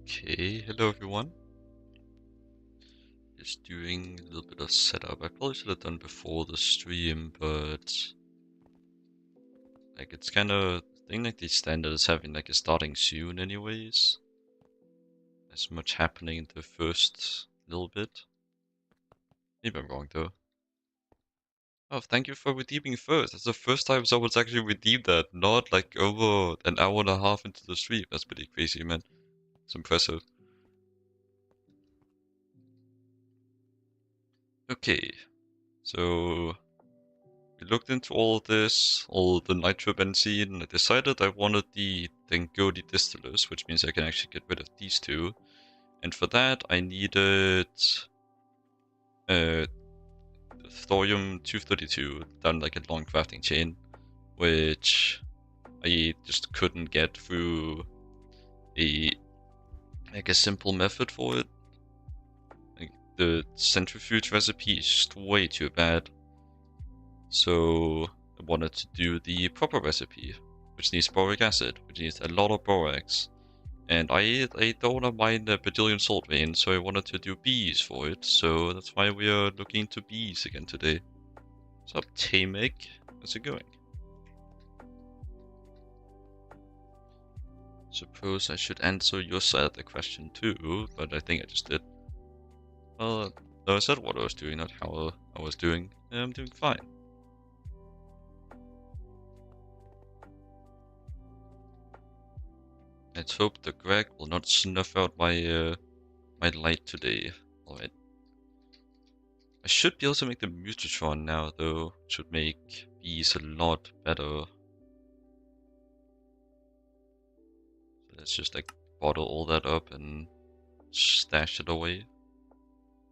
Okay, hello everyone. Just doing a little bit of setup. I probably should have done before the stream, but like it's kind of I think like the standard is having like a starting soon anyways. There's much happening in the first little bit. Maybe I'm wrong though. Oh, thank you for redeeming first. That's the first time someone's actually redeemed that, not like over an hour and a half into the stream. That's pretty crazy, man. It's impressive. Okay, so we looked into all of this, all the nitrobenzene, and I decided I wanted the Dengodi distillers, which means I can actually get rid of these two. And for that, I needed uh, thorium-232 down like a long crafting chain, which I just couldn't get through a like a simple method for it. Like the centrifuge recipe is just way too bad. So I wanted to do the proper recipe, which needs boric acid, which needs a lot of borax. And I don't want to mine the Bedylium salt vein, so I wanted to do bees for it. So that's why we are looking into bees again today. What's up, Tamek? How's it going? Suppose I should answer your side of the question too, but I think I just did. Well, no, I said what I was doing, not how I was doing. I'm doing fine. Let's hope the Greg will not snuff out my my light today. Alright. I should be able to make the Mutatron now, though. It should make bees a lot better. So let's just like bottle all that up and stash it away.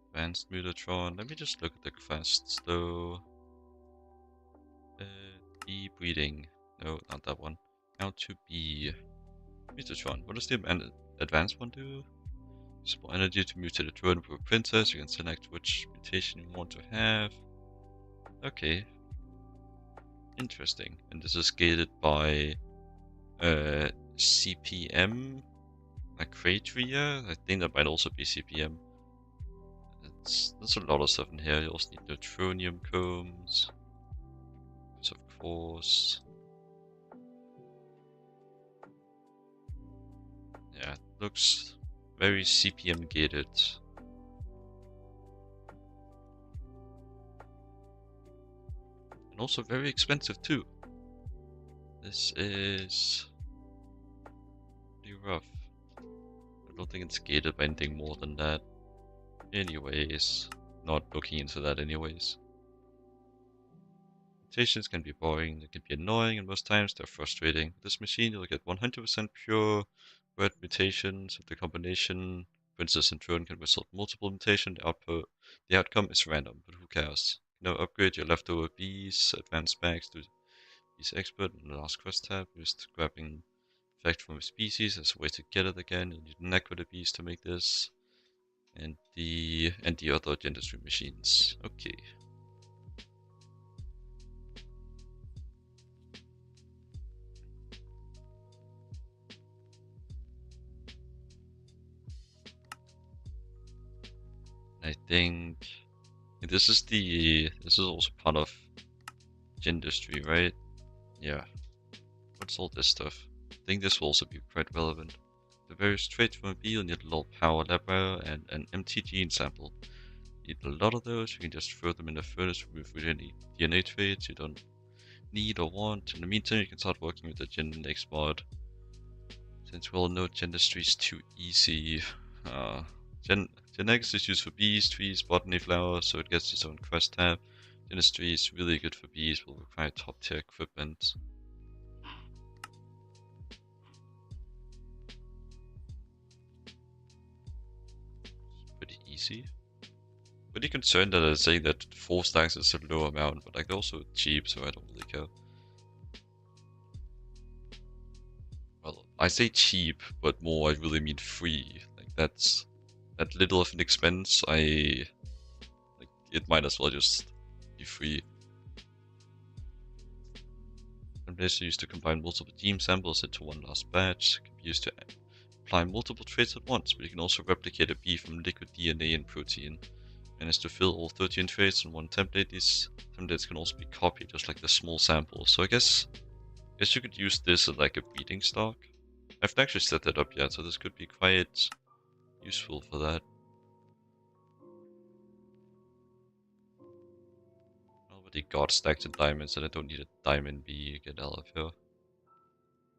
Advanced Mutatron. Let me just look at the quests, though. Bee breeding. No, not that one. How to be Mutatron. What does the advanced one do? Small energy to mutate a drone for a princess. You can select which mutation you want to have. Okay. Interesting. And this is gated by CPM, Acratria. I think that might also be CPM. There's a lot of stuff in here. You also need neutronium combs. Of course. Yeah, it looks very CPM gated. And also very expensive too. This is pretty rough. I don't think it's gated by anything more than that. Anyways, not looking into that anyways. Mutations can be boring, they can be annoying, and most times they're frustrating. With this machine, you'll get 100% pure red mutations. If the combination, princess and drone, can result in multiple mutations, the outcome is random, but who cares? Now upgrade your leftover bees, advanced bags to bees expert, and the last quest tab, just grabbing effect from a species as a way to get it again. You need an aqua bees to make this. And the other dentistry machines. Okay. I think this is also part of dentistry, right? Yeah. What's all this stuff? I think this will also be quite relevant. The very straight from a bee, you'll need a lot of power lab wire and an empty gene sample. You need a lot of those. You can just throw them in the furnace, remove any DNA traits you don't need or want. In the meantime, you can start working with the genetics mod. Since we all know dentistry is too easy. Genetics is used for bees, trees, botany, flowers, so it gets its own quest tab. Dentistry is really good for bees, will require top tier equipment. It's pretty easy. Pretty concerned that I'm saying that 4 stacks is a low amount, but like also cheap, so I don't really care. Well, I say cheap, but more I really mean free. Like that's that little of an expense. Like it might as well just be free. And this is used to combine multiple gene samples into one last batch. It can be used to apply multiple traits at once, but you can also replicate a bee from liquid DNA and protein. Manage to fill all 13 traits in one template. These templates can also be copied, just like the small sample. So I guess you could use this as like a breeding stock. I haven't actually set that up yet, so this could be quite useful for that. I already got stacked in diamonds, and I don't need a diamond bee. Get out of here.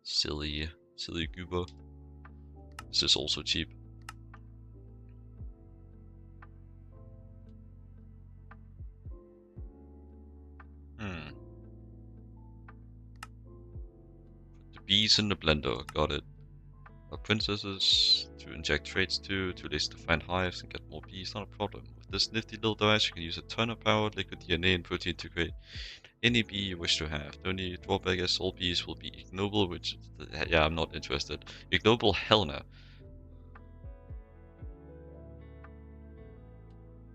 Silly goober. This is also cheap. Put the bees in the blender. Got it. Princesses to inject traits to lace to find hives and get more bees. Not a problem. With this nifty little device, you can use a ton of powered liquid DNA and protein to create any bee you wish to have. The only drawback is all bees will be ignoble, which, yeah, I'm not interested. Ignoble, hell no.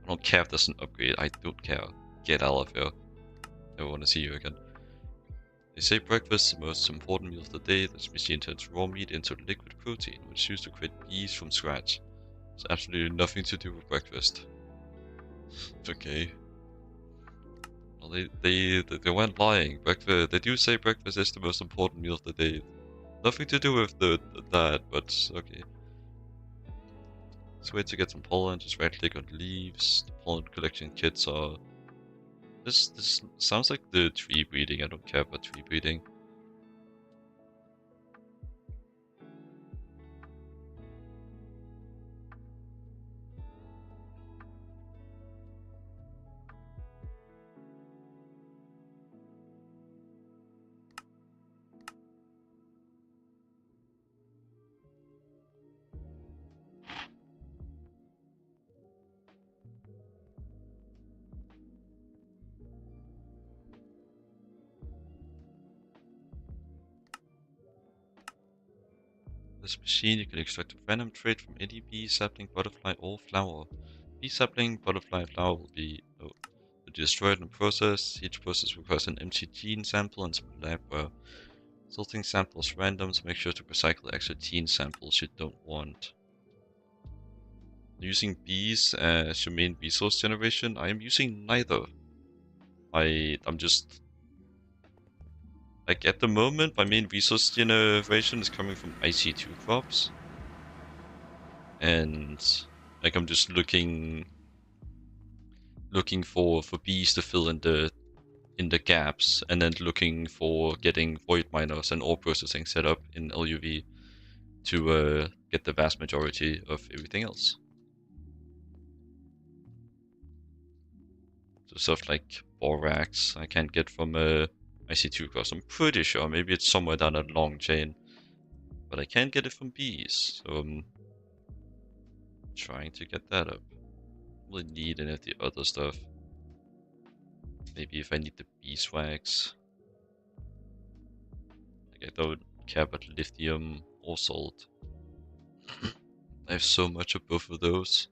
I don't care if there's an upgrade. I don't care. Get out of here. Never want to see you again. They say breakfast is the most important meal of the day. This machine turns raw meat into liquid protein, which is used to create bees from scratch. It's absolutely nothing to do with breakfast. Okay. Well, they weren't lying. Breakfast. They do say breakfast is the most important meal of the day. Nothing to do with that, but okay. Let's wait to get some pollen. Just right click on leaves. The pollen collection kits are. This sounds like the tree breeding. I don't care about tree breeding. This machine, you can extract a random trait from any bee, sapling, butterfly, or flower. Bee, sapling, butterfly, flower will be destroyed in the process. Each process requires an empty gene sample and some labware. Sorting samples random, so make sure to recycle extra gene samples you don't want. Using bees as your main resource generation, I am using neither. I'm just... Like, at the moment, my main resource generation is coming from IC2 crops. And, like, I'm just looking for bees to fill in the gaps, and then looking for getting void miners and ore processing set up in LuV to get the vast majority of everything else. So stuff like borax I can't get from IC2 crops. I'm pretty sure, maybe it's somewhere down that long chain, but I can't get it from bees, so I'm trying to get that up. Really need any of the other stuff. Maybe if I need the beeswax. Like, I don't care about lithium or salt. I have so much of both of those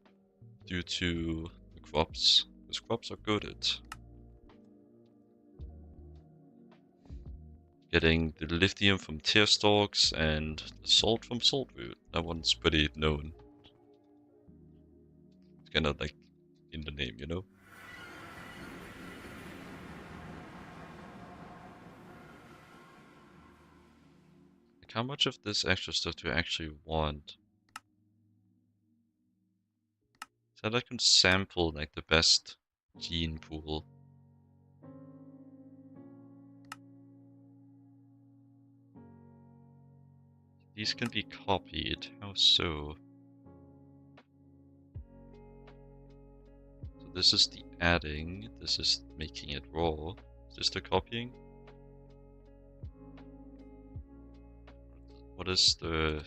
due to the crops, because crops are good at getting the lithium from tear stalks and the salt from saltroot. That one's pretty known. It's kind of like in the name, you know? Like, how much of this extra stuff do I actually want? So I can sample like the best gene pool. These can be copied. How so? So this is the adding. This is making it raw. Is this the copying? What is the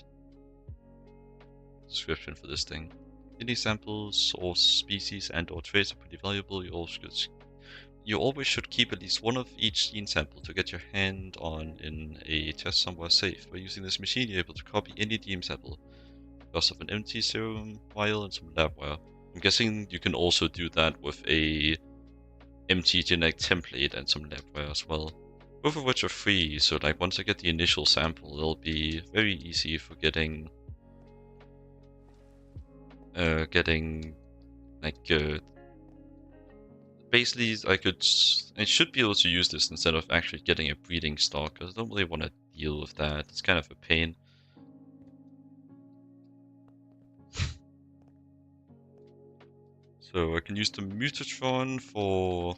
description for this thing? Any samples or species and or traits are pretty valuable. You always should keep at least one of each gene sample to get your hand on in a test somewhere safe. By using this machine, you're able to copy any gene sample because of an empty serum vial and some labware. I'm guessing you can also do that with a empty genetic template and some labware as well. Both of which are free, so like once I get the initial sample, it'll be very easy for getting getting like basically I should be able to use this instead of actually getting a breeding stock, because I don't really want to deal with that. It's kind of a pain. So I can use the Mutatron for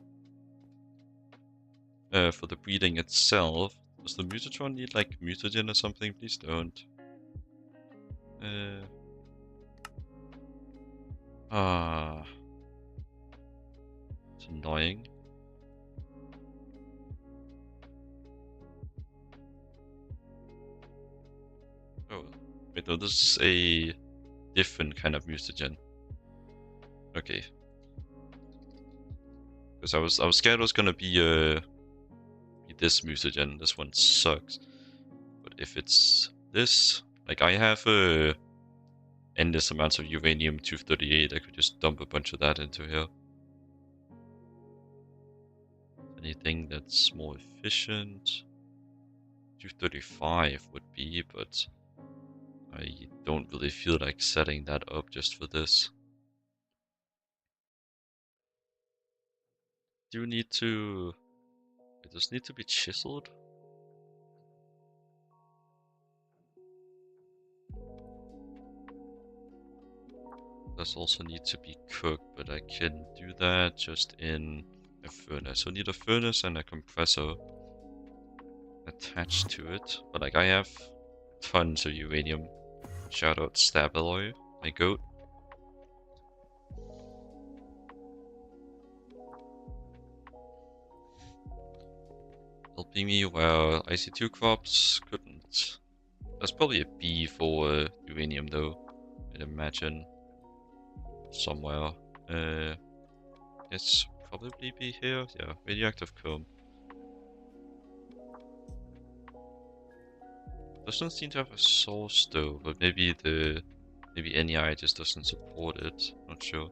the breeding itself. Does the Mutatron need like mutagen or something? Please don't. It's annoying. Oh, wait, no, this is a different kind of mutagen. Okay. Because I was scared it was gonna be this mutagen. This one sucks. But if it's this, like I have endless amounts of uranium-238, I could just dump a bunch of that into here. Anything that's more efficient? 235 would be, but I don't really feel like setting that up just for this. Do you need to... It does need to be chiseled? Does also need to be cooked, but I can do that just in a furnace. So I need a furnace and a compressor attached to it. But like I have tons of uranium. Shout out Staballoy, my goat. Helping me while IC2 crops couldn't. That's probably a B for uranium though, I'd imagine. Somewhere. It's probably be here. Yeah, radioactive comb. Doesn't seem to have a source though, but maybe NEI just doesn't support it. Not sure.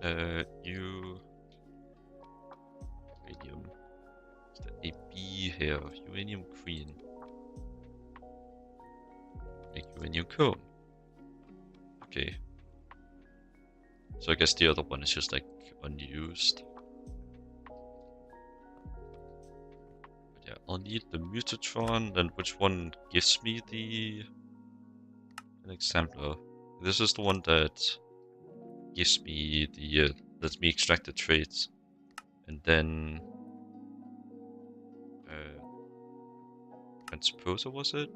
U uranium. Is there a B here? Uranium green. Make uranium comb. Okay. So I guess the other one is just like unused. But yeah, I'll need the Mutatron. Then which one gives me an exemplar? This is the one that gives me the lets me extract the traits, and then transposer, was it?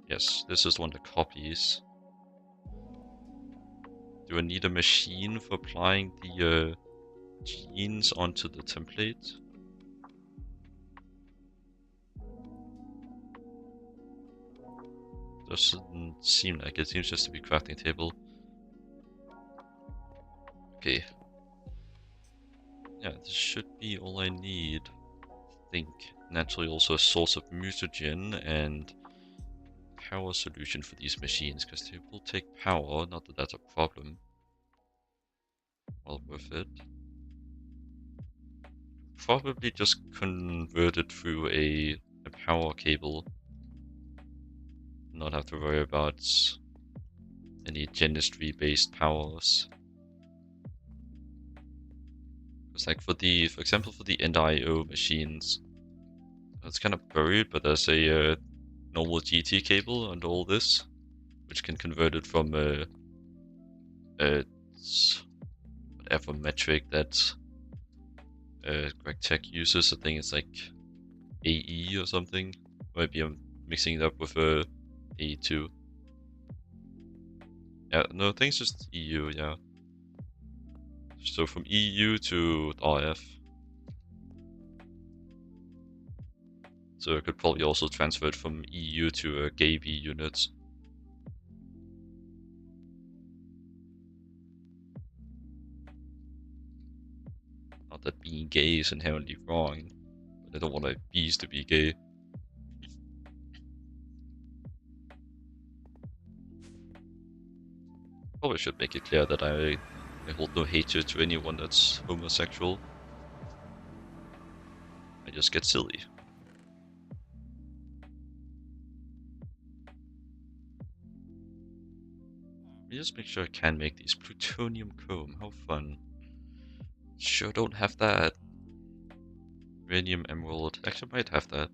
Yes, this is the one that copies. Do I need a machine for applying the genes onto the template? Doesn't seem like it. Seems just to be crafting table. Okay. Yeah, this should be all I need. I think naturally also a source of mutagen and power solution for these machines, because they will take power. Not that that's a problem. Well worth it. Probably just convert it through a power cable. Not have to worry about any genistry based powers. Because like for example for the NIO machines, it's kind of buried, but there's a normal GT cable under all this, which can convert it from whatever metric that Greg Tech uses. I think it's like AE or something. Maybe I'm mixing it up with AE2. Yeah, no, I think it's just EU, yeah. So from EU to RF. So I could probably also transfer it from EU to GAB units. Not that being gay is inherently wrong, but I don't want my bees to be gay. Probably should make it clear that I hold no hatred to anyone that's homosexual. I just get silly. me just make sure I can make these. Plutonium comb, how fun. Sure don't have that. Uranium emerald, actually might have that.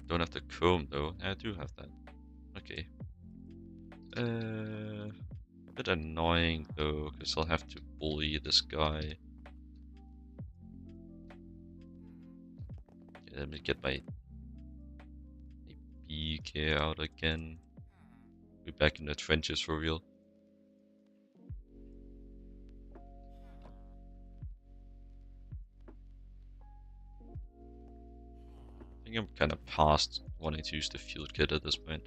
Don't have the comb though. I do have that. Okay. A bit annoying though, because I'll have to bully this guy. Okay, let me get my BK out again. Be back in the trenches for real. I think I'm kind of past wanting to use the field kit at this point.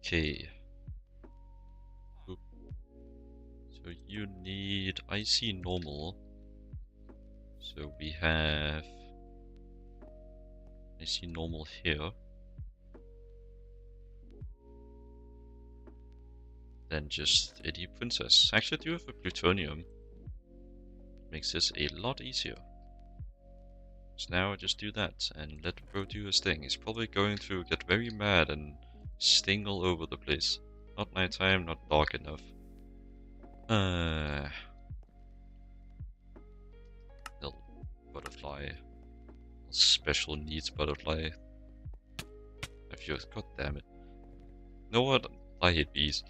Okay. Oop. So you need icy normal. So we have icy normal here. Then just a deep princess. Actually, I do have a plutonium. Makes this a lot easier. So now I just do that and let bro do his thing. He's probably going to get very mad and sting all over the place. Not nighttime, not dark enough. Little butterfly. Special needs butterfly. God damn it. You know what? I hate bees.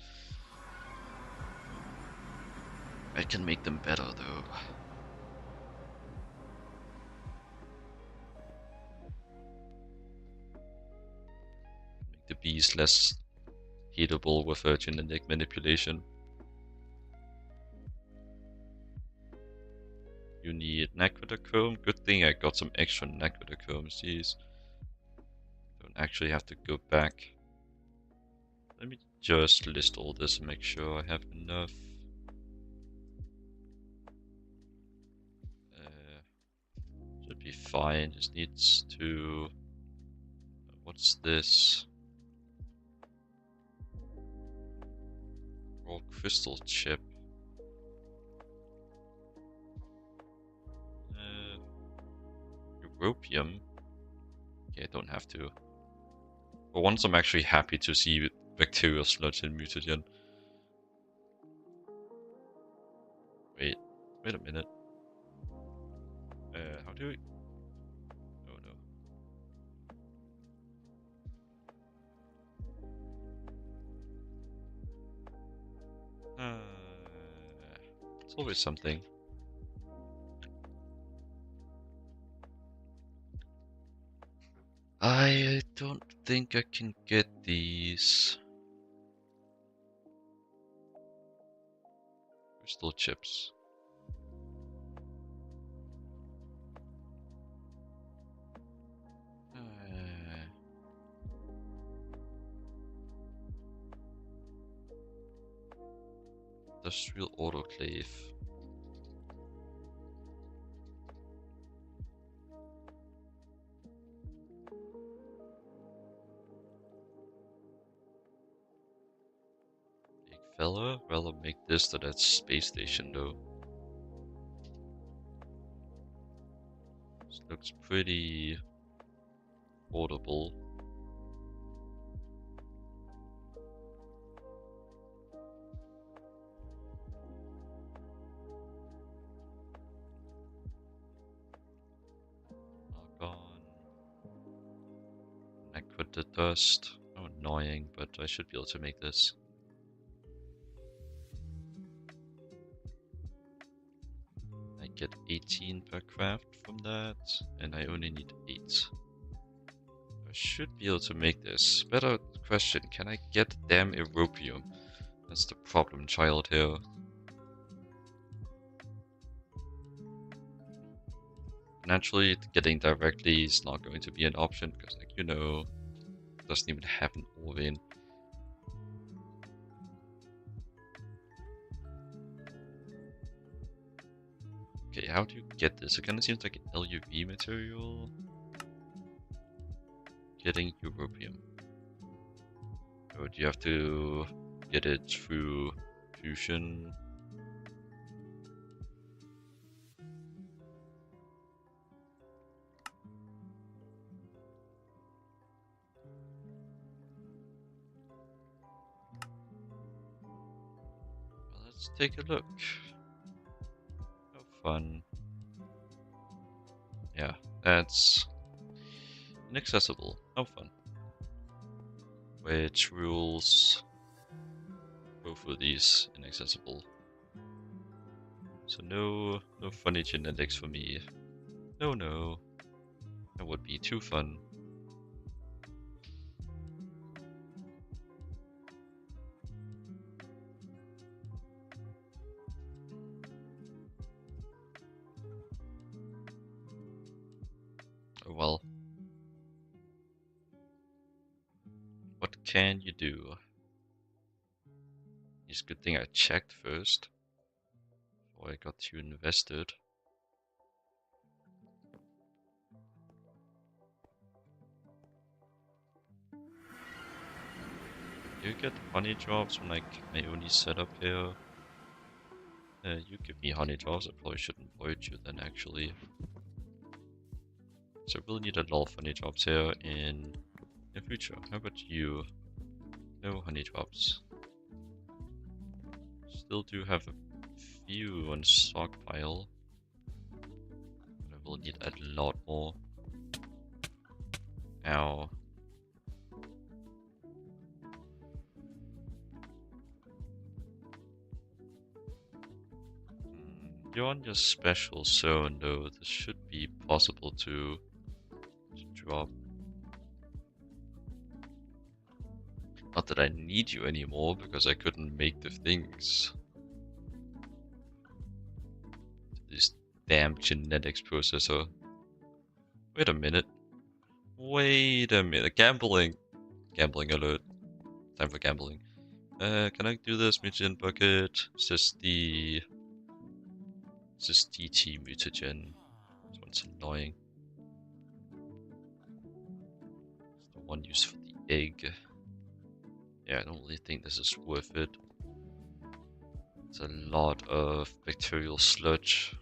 I can make them better though. Make the bees less hateable with genetic manipulation. You need Naquitacomb. Good thing I got some extra Naquitacombs. Jeez. Don't actually have to go back. Let me just list all this and make sure I have enough. Should be fine. Just needs to. What's this? Raw crystal chip. Europium. Okay, I don't have to. For once, I'm actually happy to see bacterial sludge in mutagen. Wait a minute. How do we? Oh no. It's always something. I don't think I can get these crystal chips. Industrial autoclave. Big fella? Well, I'll make this to that space station though. This looks pretty portable. Argon. Aqua dust. Oh, annoying, but I should be able to make this. I get 18 per craft from that, and I only need 8. I should be able to make this. Better question, can I get damn Europium? That's the problem child here. Naturally, getting directly is not going to be an option, because, like, you know, it doesn't even happen all in. Okay, how do you get this? It kind of seems like an LuV material. Getting Europium. Or do you have to get it through fusion? Let's take a look. How fun. Yeah, that's inaccessible. How fun. Which rules? Both of these inaccessible. So no funny genetics for me. No. That would be too fun. Oh well. What can you do? It's a good thing I checked first before I got too invested. You get honey drops when like my only setup here. You give me honey drops, I probably shouldn't void you then actually. So I really need a lot of honey drops here in the future. How about you? No honey drops. Still do have a few on stockpile. But I will need a lot more. Ow. You're on your special zone though. This should be possible to drop. Not that I need you anymore because I couldn't make the things. This damn genetics processor. Wait a minute. Wait a minute. Gambling. Gambling alert. Time for gambling. Can I do this mutagen bucket? Is this DT mutagen? This one's annoying. It's the one used for the egg. Yeah, I don't really think this is worth it. It's a lot of bacterial sludge.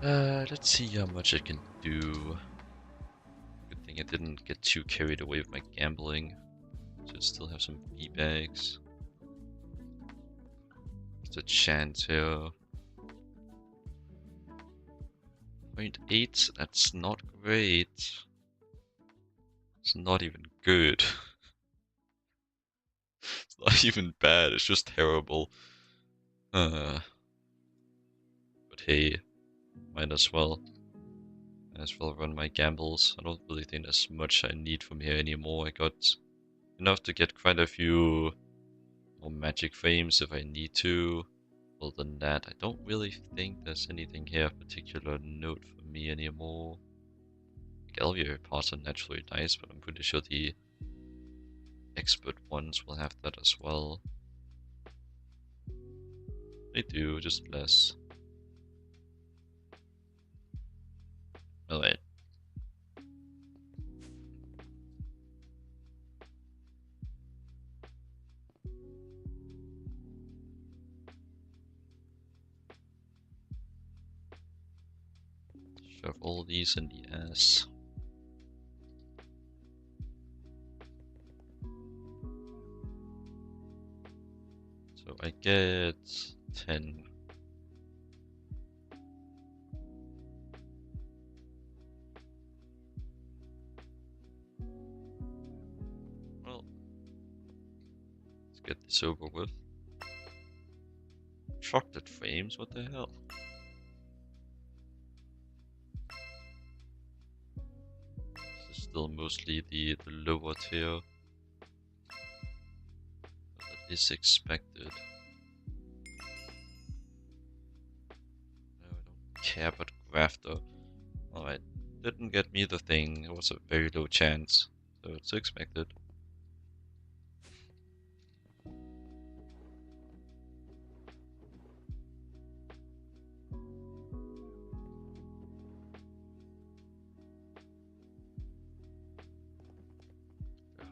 Let's see how much I can do. Good thing I didn't get too carried away with my gambling. Should still have some V-bags. There's a chance here. 0.8, that's not great. It's not even good. It's not even bad, it's just terrible. But hey, might as well. Run my gambles. I don't really think there's much I need from here anymore. I got enough to get quite a few more magic frames if I need to. Other than that, I don't really think there's anything here of particular note for me anymore. Galvia parts are naturally nice, but I'm pretty sure the expert ones will have that as well. They do, just less. Alright. Shove all these in the ass. So I get 10. Well, let's get this over with. Chocolate frames, what the hell? This is still mostly the lower tier. That is expected. No, I don't care about grafter. Alright, didn't get me the thing. It was a very low chance, so it's expected.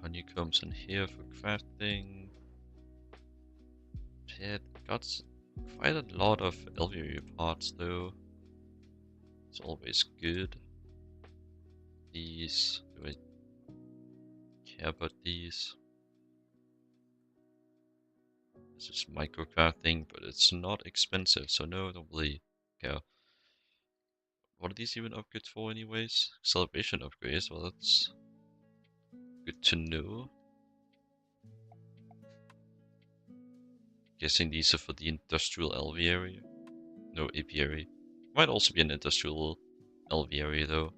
Honeycombs in here for crafting. Yeah, got quite a lot of LuV parts though. It's always good. These, do I care about these. This is microcrafting, but it's not expensive, so no, I don't really care. What are these even upgrades for anyways? Celebration upgrades, well that's good to know. Guessing these are for the industrial LV area. No, apiary. Might also be an industrial LV area though.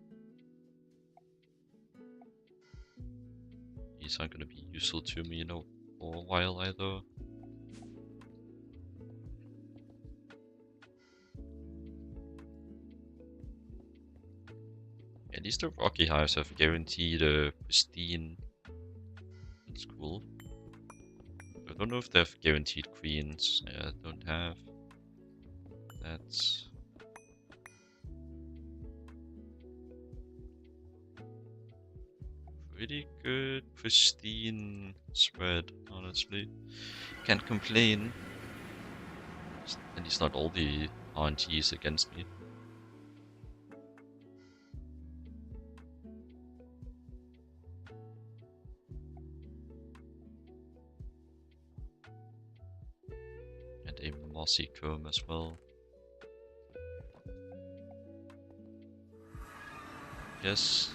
These aren't gonna be useful to me, you know, for a while either. At least the rocky hives have guaranteed a pristine. That's cool. I don't know if they have guaranteed queens. Yeah, don't have. That's pretty good, pristine spread, honestly. Can't complain. At least not all the RNGs against me. And a mossy comb as well. Yes.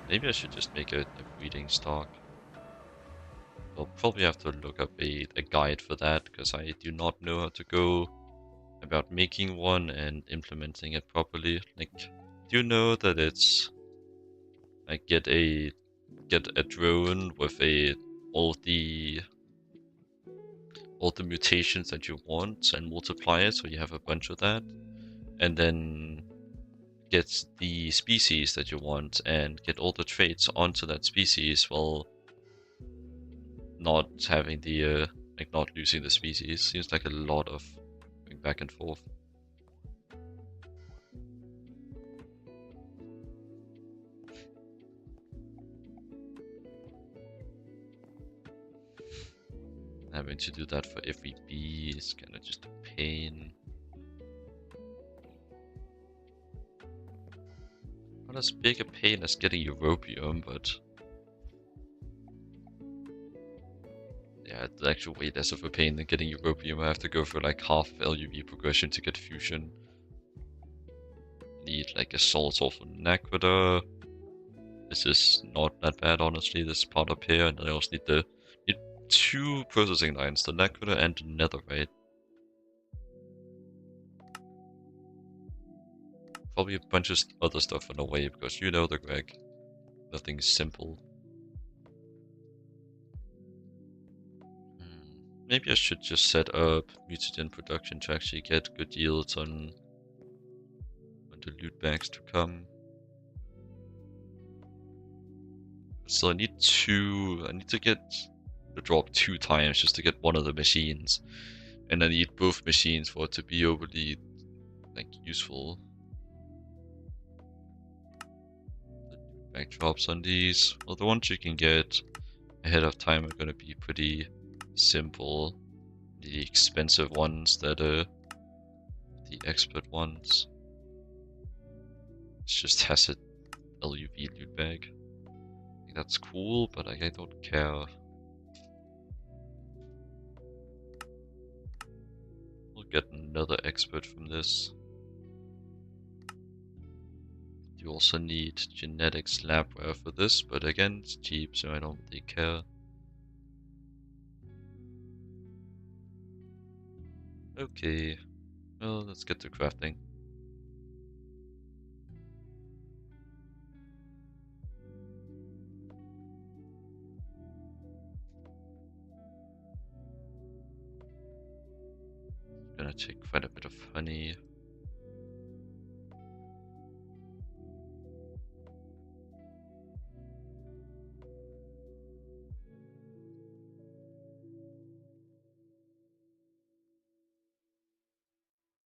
Maybe I should just make a breeding stock. I'll probably have to look up a guide for that, because I do not know how to go about making one and implementing it properly. Like, do you know that it's like get a drone with all the mutations that you want and multiply it so you have a bunch of that, and then get the species that you want and get all the traits onto that species while not having the like not losing the species. Seems like a lot of going back and forth. Having to do that for every bee is kind of just a pain. Not as big a pain as getting Europium, but yeah, it's actually way less of a pain than getting Europium. I have to go for like half LuV progression to get Fusion. Need like Assault off of Naquita. This is not that bad, honestly, this part up here, and I also need two processing lines, the Naquita and the Netherite. Probably a bunch of other stuff on the way, because you know the Greg. Nothing's simple. Maybe I should just set up mutagen production to actually get good yields on the loot bags to come. So I need to get the drop 2 times just to get one of the machines. And I need both machines for it to be overly like useful. The loot bag drops on these. Well, the ones you can get ahead of time are gonna be pretty simple. The expensive ones that are the expert ones. It's just Tacit LuV loot bag. That's cool, but I don't care. We'll get another expert from this. You also need genetics labware for this, but again, it's cheap, so I don't really care. Okay, well, let's get to crafting. Gonna take quite a bit of honey.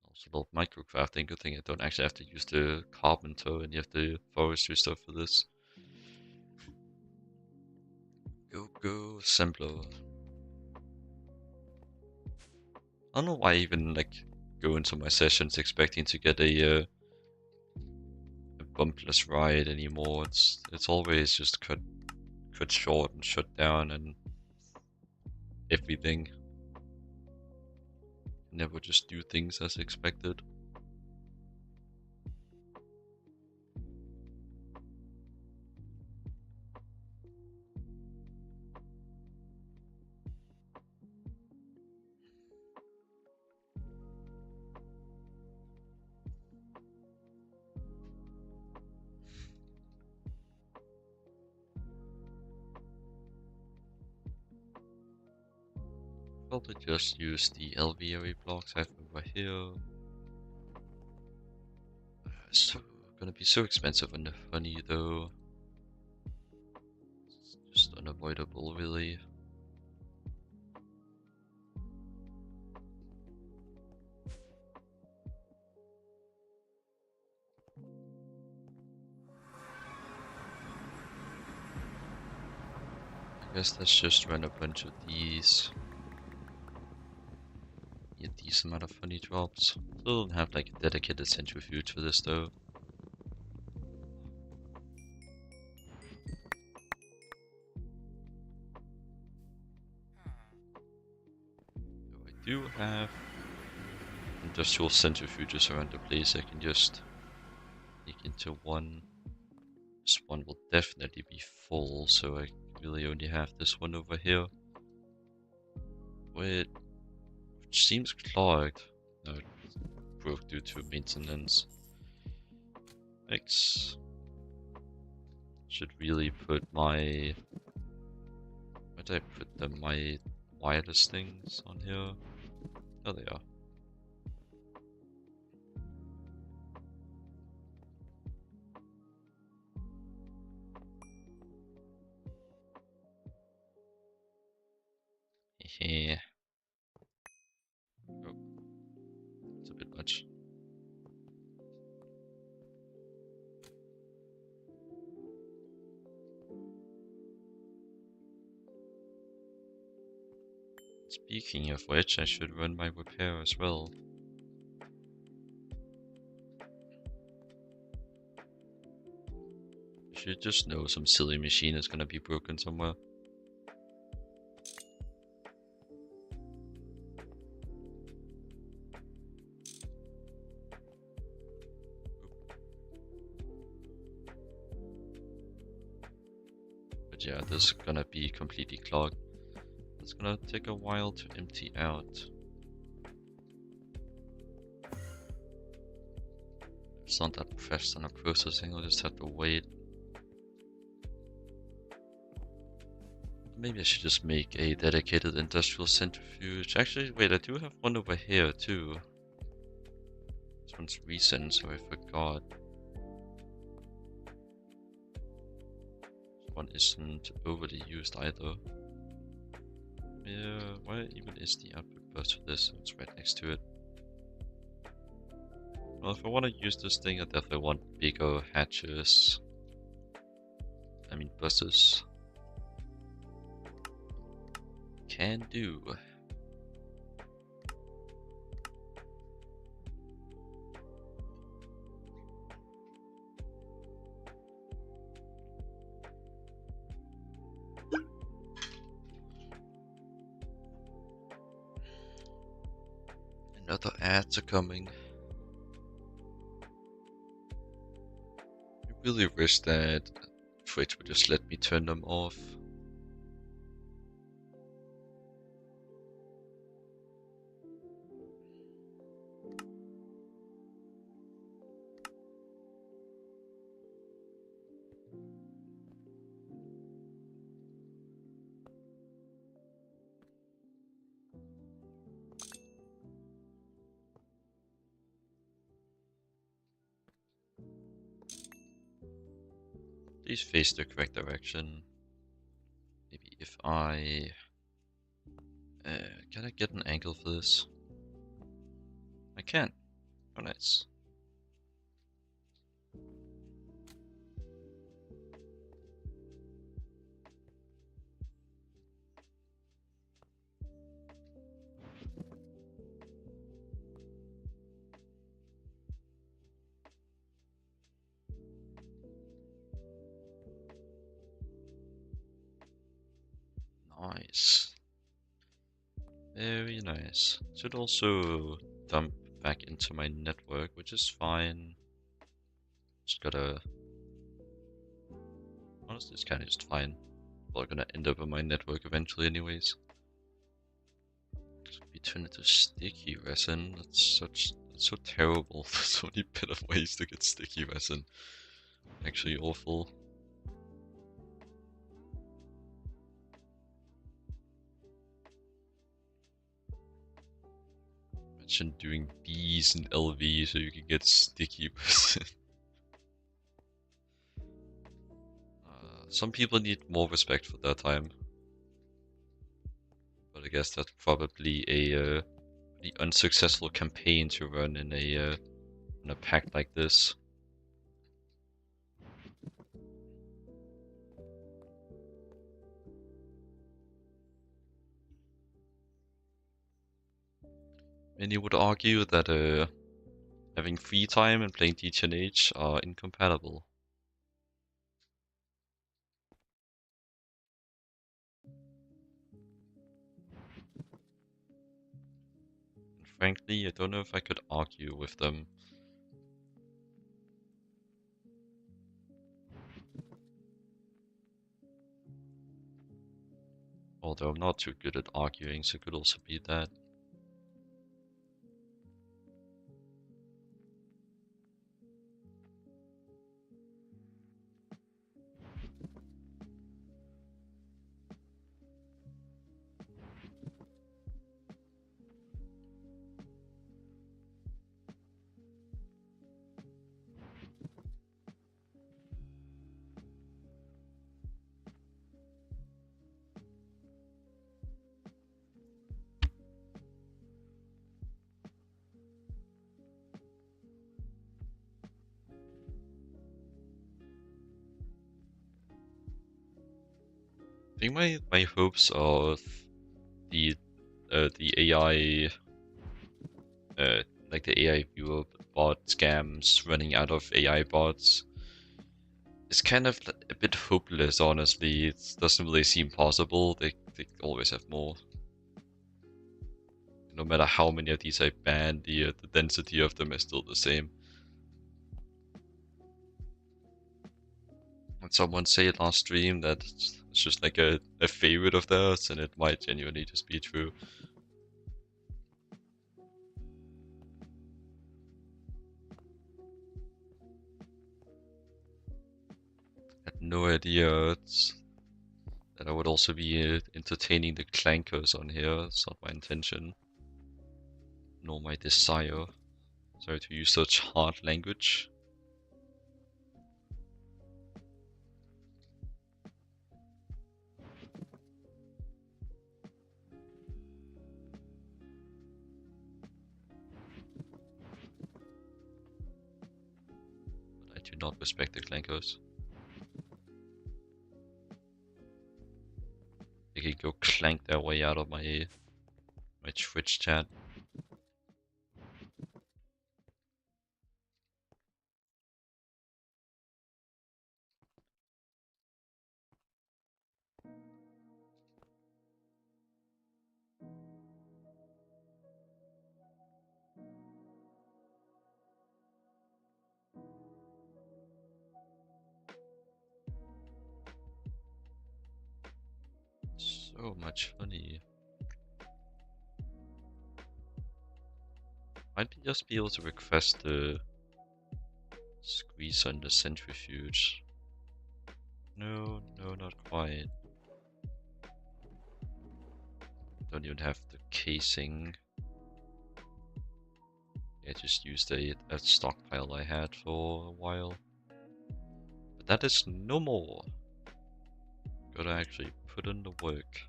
Also a lot of microcrafting. Good thing I don't actually have to use the carpenter and any of the forestry stuff for this. Go, assembler. I don't know why I even like go into my sessions expecting to get a bumpless ride anymore. It's always just cut short and shut down and everything. Never just do things as expected. Probably just use the LV blocks I have over here. So gonna be so expensive on the honey though. It's just unavoidable really. I guess let's just run a bunch of these. Get a decent amount of honey drops. Still don't have like a dedicated centrifuge for this though. Though I do have industrial centrifuges around the place I can just make into one. This one will definitely be full, so I really only have this one over here. Which seems clogged. No, it broke due to maintenance. X. Should really put my... Where did I put them? My wireless things on here? Oh, they are. Hehe. Oh, it's a bit much. Speaking of which, I should run my repair as well. I should just know some silly machine is gonna be broken somewhere. But yeah, this is gonna be completely clogged. It's gonna take a while to empty out. It's not that fast on a processing, I'll just have to wait. Maybe I should just make a dedicated industrial centrifuge. Actually, wait, I do have one over here too. This one's recent, so I forgot. This one isn't overly used either. Yeah, why even is the output bus for this? It's right next to it. Well, if I want to use this thing, I definitely want bigger hatches. I mean buses. Can do. Another ads are coming. I really wish that Twitch would just let me turn them off. Please face the correct direction. Maybe if I... can I get an angle for this? I can. Oh, nice. Nice. Very nice. Should also dump back into my network, which is fine. Just gotta... Honestly, it's kinda just fine. Well, I'm gonna end up on my network eventually anyways. We turn into sticky resin. That's so terrible. There's so many better ways to get sticky resin. Actually awful. Imagine doing bees and LV so you can get sticky resin. Some people need more respect for their time. But I guess that's probably a pretty unsuccessful campaign to run in a pack like this. Many would argue that having free time and playing GTNH are incompatible. And frankly, I don't know if I could argue with them. Although I'm not too good at arguing, so it could also be that. I think my hopes of the AI like the AI viewer bot scams running out of AI bots is kind of a bit hopeless, honestly. It doesn't really seem possible. They always have more. No matter how many of these I ban, the density of them is still the same. And someone say last stream that it's just like a favorite of theirs, and it might genuinely just be true. I had no idea that I would also be entertaining the clankers on here. It's not my intention, nor my desire. Sorry to use such hard language. But I do not respect the clankers. They can go clank their way out of my Twitch chat. So much honey. Might just be able to request the squeeze on the centrifuge. No, not quite. Don't even have the casing. I just used a stockpile I had for a while. But that is no more. Gotta actually put in the work.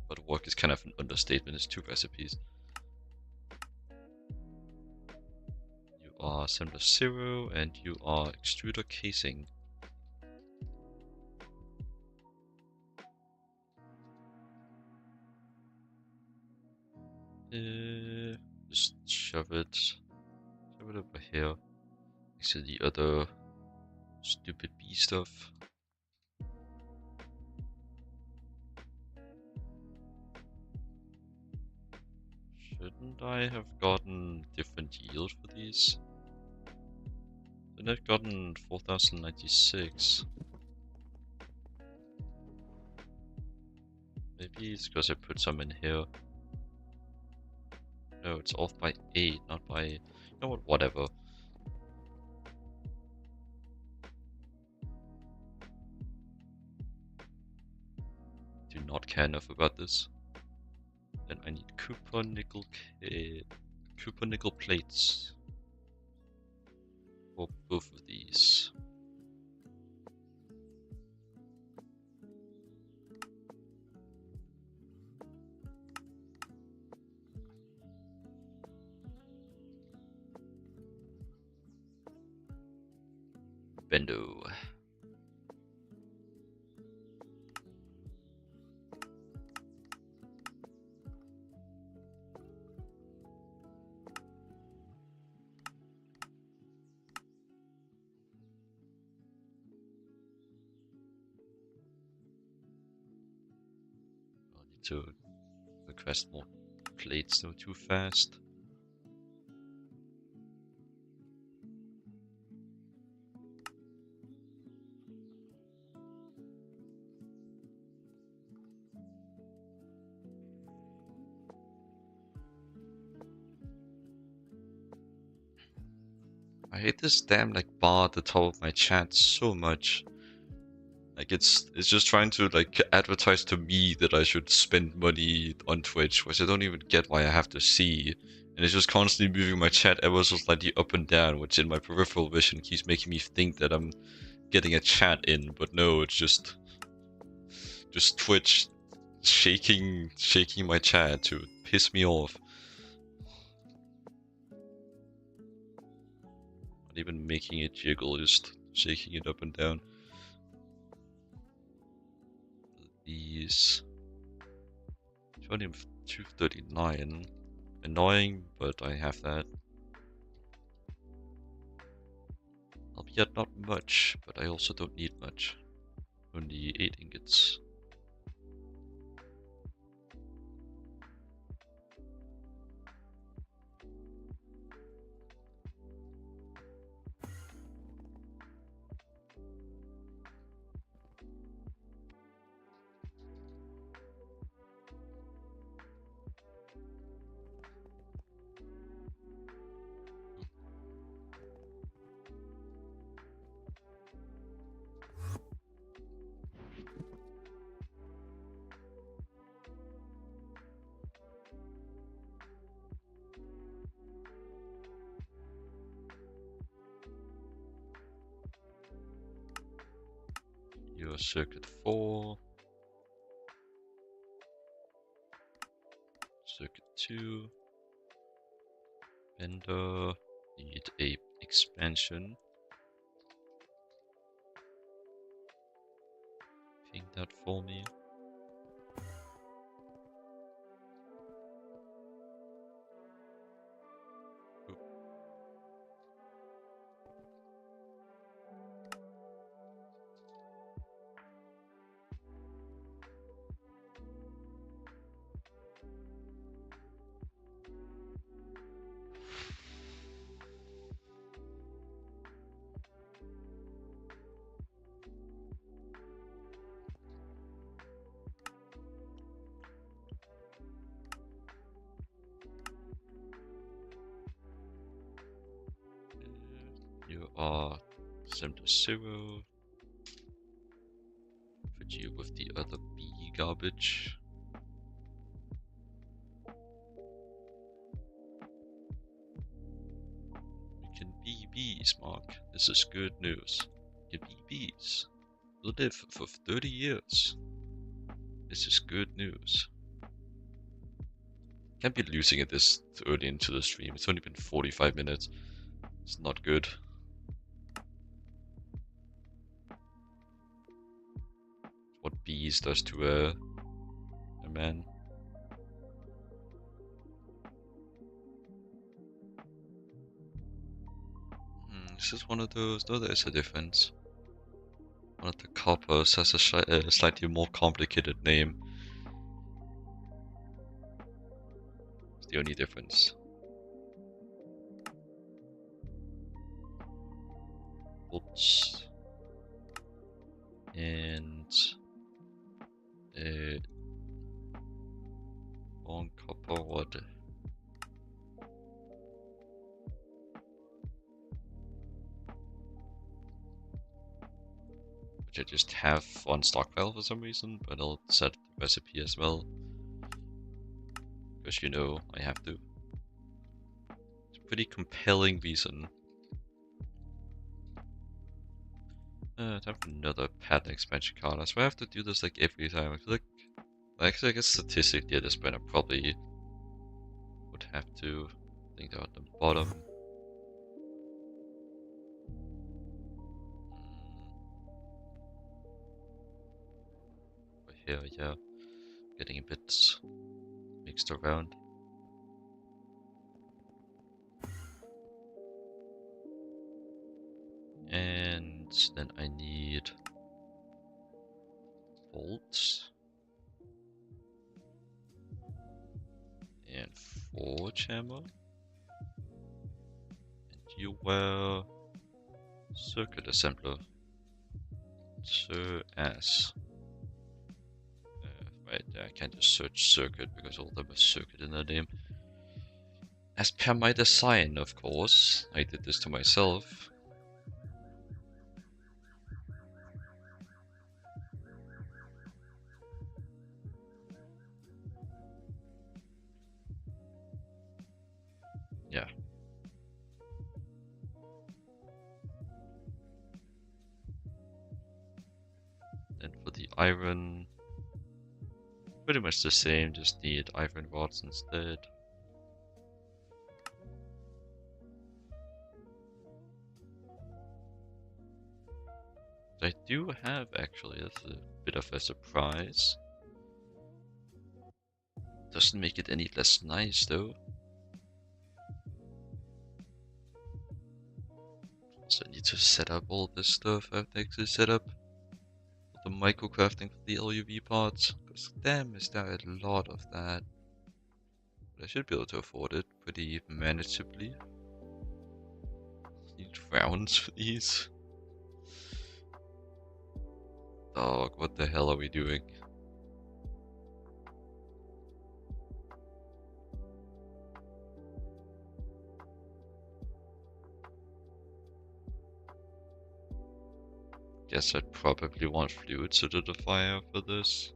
But work is kind of an understatement, it's 2 recipes. You are assembler 0 and you are extruder casing. Just shove it over here next to the other stupid bee stuff. Shouldn't I have gotten different yield for these? Then I've gotten 4096. Maybe it's because I put some in here. No, it's off by 8, not by... You know what, whatever. Do not care enough about this. Then I need copper nickel plates for both of these. Bendo. I need to request more plates though too fast. I hate this damn like bar at the top of my chat so much. Like it's just trying to like advertise to me that I should spend money on Twitch, which I don't even get why I have to see. And it's just constantly moving my chat ever so slightly up and down, which in my peripheral vision keeps making me think that I'm getting a chat in, but no, it's just Twitch shaking my chat to piss me off. Not even making it jiggle, just shaking it up and down. These 239. Annoying, but I have that. I'll be at not much, but I also don't need much. Only 8 ingots. Your circuit 4. Circuit 2. Bender. Need a expansion. Ping that for me. You are sent to 0. Put you with the other B garbage. We can be bees, Mark. This is good news. We can be bees. We'll live for 30 years. This is good news. Can't be losing it this early into the stream. It's only been 45 minutes. It's not good. What bees does to a man. This is one of those. No, there's a difference. One of the coppers has a slightly more complicated name. the only difference. Oops. And long copper rod. Which I just have on stockpile for some reason, but I'll set the recipe as well. Because you know I have to. It's a pretty compelling reason. Time for another pattern expansion card. I swear I have to do this like every time. I feel like, actually, I guess statistically at this point I probably would have to. I think they're at the bottom. But here, yeah, getting a bit mixed around. And then I need bolts and forge hammer. And you were circuit assembler. As. Right, I can't just search circuit because all of them are circuit in their name. As per my design, of course. I did this to myself. Yeah. Then for the iron, pretty much the same, just need iron rods instead. I do have, actually, that's a bit of a surprise. Doesn't make it any less nice though. So I need to set up all this stuff I have to actually set up. The micro crafting for the LuV parts. Because damn, is there a lot of that. But I should be able to afford it pretty manageably. Need rounds for these. Dog, what the hell are we doing? Guess I'd probably want fluid solidifier for this.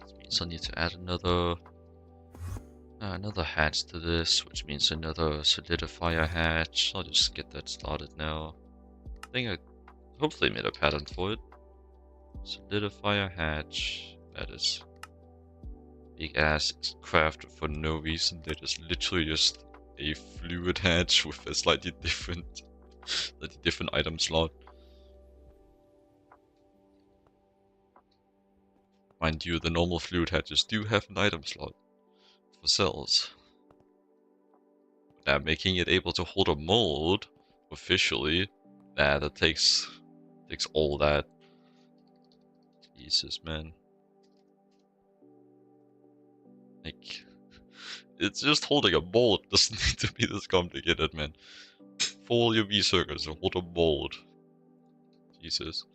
This means I need to add another hatch to this, which means another solidifier hatch. I'll just get that started now. I think I hopefully made a pattern for it. Solidifier hatch. That is big ass crafted for no reason. That is literally just a fluid hatch with a slightly different item slot. Mind you, the normal fluid hatches do have an item slot for cells. Now, making it able to hold a mold officially, that takes all that. Jesus, man. Like, it's just holding a mold. It doesn't need to be this complicated, man. For LuV circuits to hold a mold. Jesus.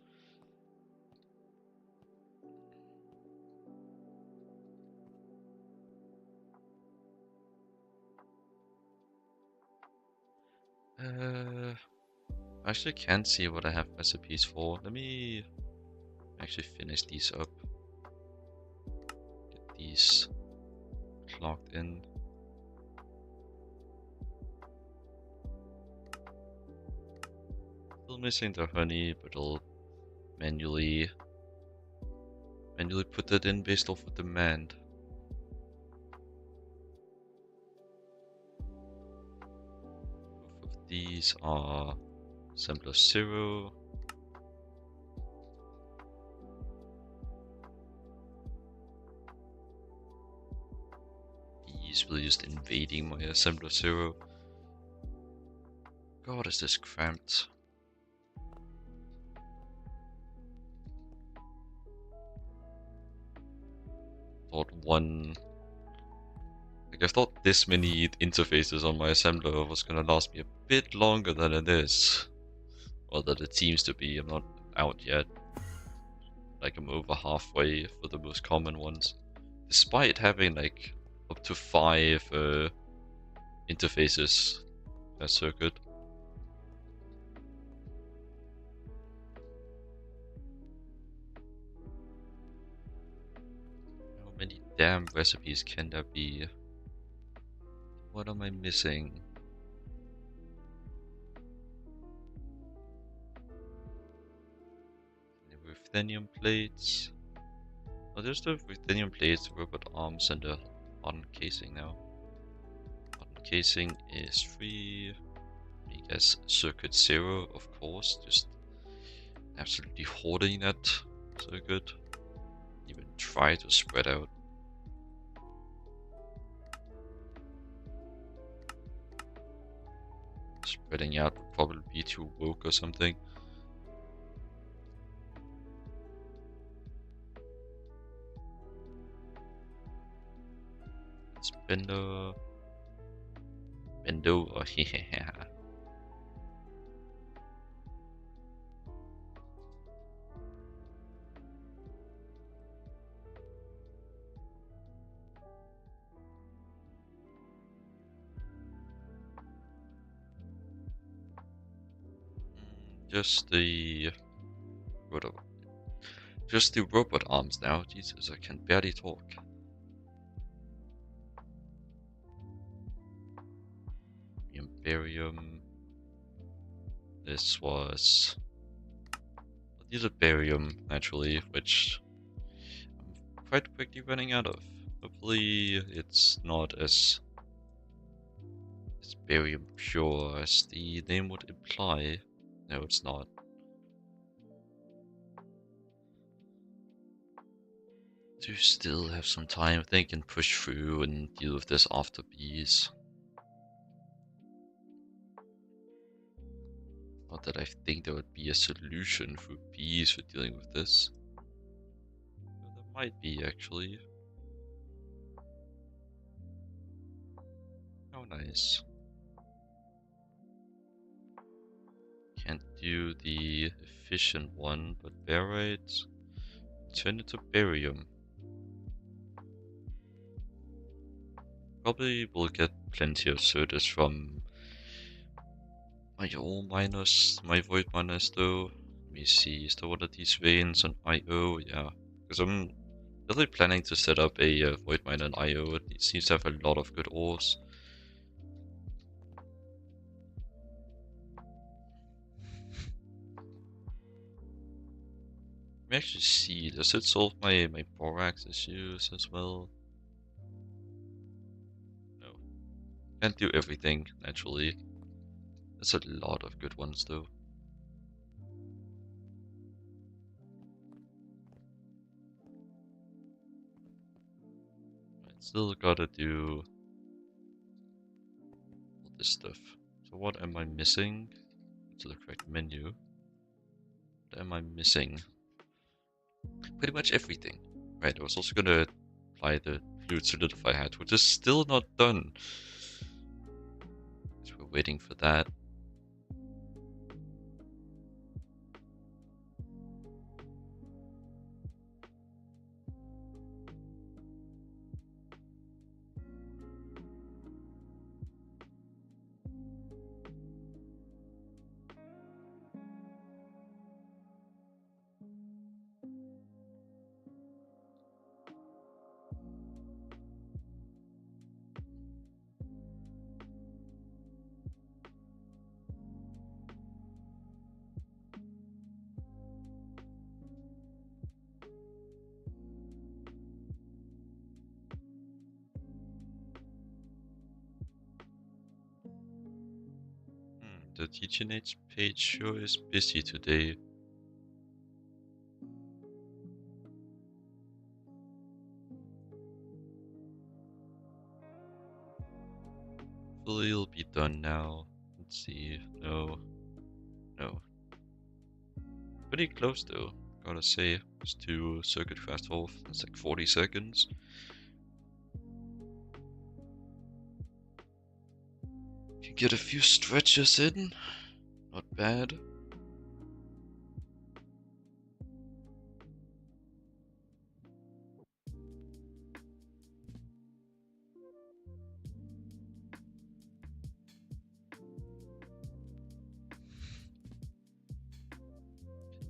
I actually can't see what I have recipes for. Let me actually finish these up. Get these locked in. Still missing the honey, but I'll manually put that in based off of demand. Both of these are assembler 0. He's really just invading my assembler 0. God, is this cramped. Thought one Like, I thought this many interfaces on my assembler was gonna last me a bit longer than it is. Or that it seems to be. I'm not out yet. Like, I'm over halfway for the most common ones. Despite having, like, up to 5 interfaces per circuit. How many damn recipes can there be? What am I missing? Ruthenium plates. Oh, there's the ruthenium plates, the robot arms, and the hardened casing now. Hardened casing is free. I guess circuit 0, of course. Just absolutely hoarding that circuit. Even try to spread out. Spreading out would probably be too woke or something. It's Bendo. Bendo. Oh, yeah. Just the robot arms now. Jesus, I can barely talk. Barium. This was. These are barium, naturally, which I'm quite quickly running out of. Hopefully, it's not as barium pure as the name would imply. No, it's not. Do still have some time. I think I can push through and deal with this after bees. Not that I think there would be a solution for bees for dealing with this. But there might be, actually. Oh, nice. Can't do the efficient one, but barite. Turn it to barium. Probably will get plenty of service from my ore miners, my void miners though. Let me see, is there one of these veins on IO? Yeah, because I'm really planning to set up a void miner on IO. It seems to have a lot of good ores. Let me actually see, does it solve my borax issues as well? No. Can't do everything, naturally. There's a lot of good ones though. I still gotta do all this stuff. So what am I missing? To the correct menu. What am I missing? Pretty much everything. Right, I was also gonna apply the fluid solidify hat, which is still not done. So we're waiting for that. The GTNH page sure is busy today. Hopefully it'll be done now. Let's see. No. No. Pretty close though, gotta say. Just to circuit fast off. That's like 40 seconds. Can get a few stretches in. Not bad.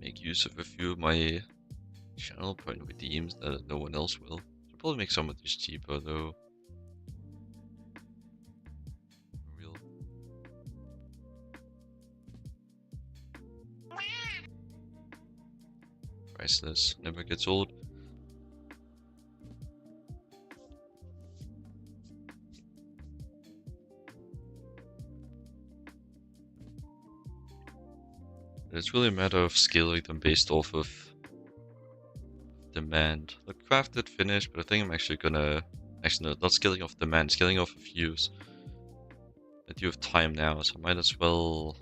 Make use of a few of my channel point redeems that no one else will. Should probably make some of these cheaper though. Real. Priceless. Never gets old. It's really a matter of scaling them based off of demand. The crafted finish, but I think I'm actually gonna... Actually, no, not scaling off demand, scaling off of use. I do have time now, so I might as well...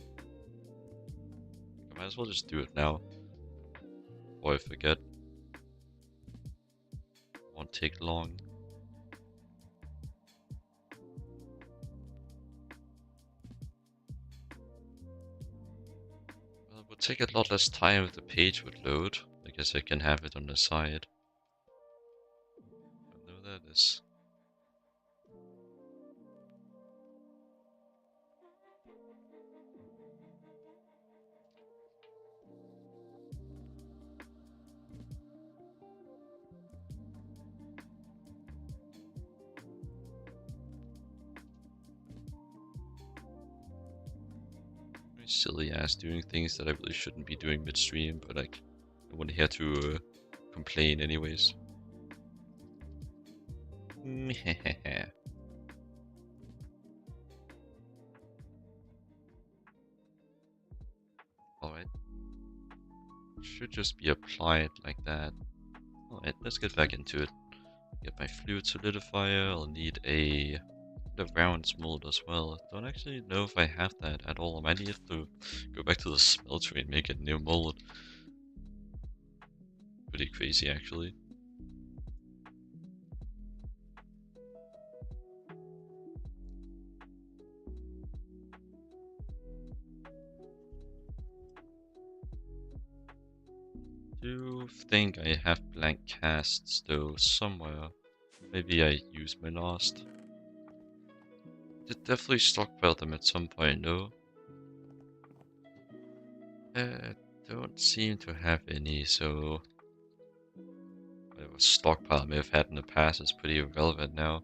just do it now. Or I forget. Won't take long. Well, it would take a lot less time if the page would load. I guess I can have it on the side. But no, that is... silly ass doing things that I really shouldn't be doing midstream, but like, I want here to complain anyways. Alright. Should just be applied like that. Alright, let's get back into it. Get my fluid solidifier. I'll need a round smold as well. Don't actually know if I have that at all. I might need to go back to the smeltery and make a new mold. Pretty crazy actually. Do think I have blank casts though somewhere. Maybe I used my last. Did definitely stockpile them at some point though. Don't seem to have any, so whatever stockpile I may have had in the past is pretty irrelevant now.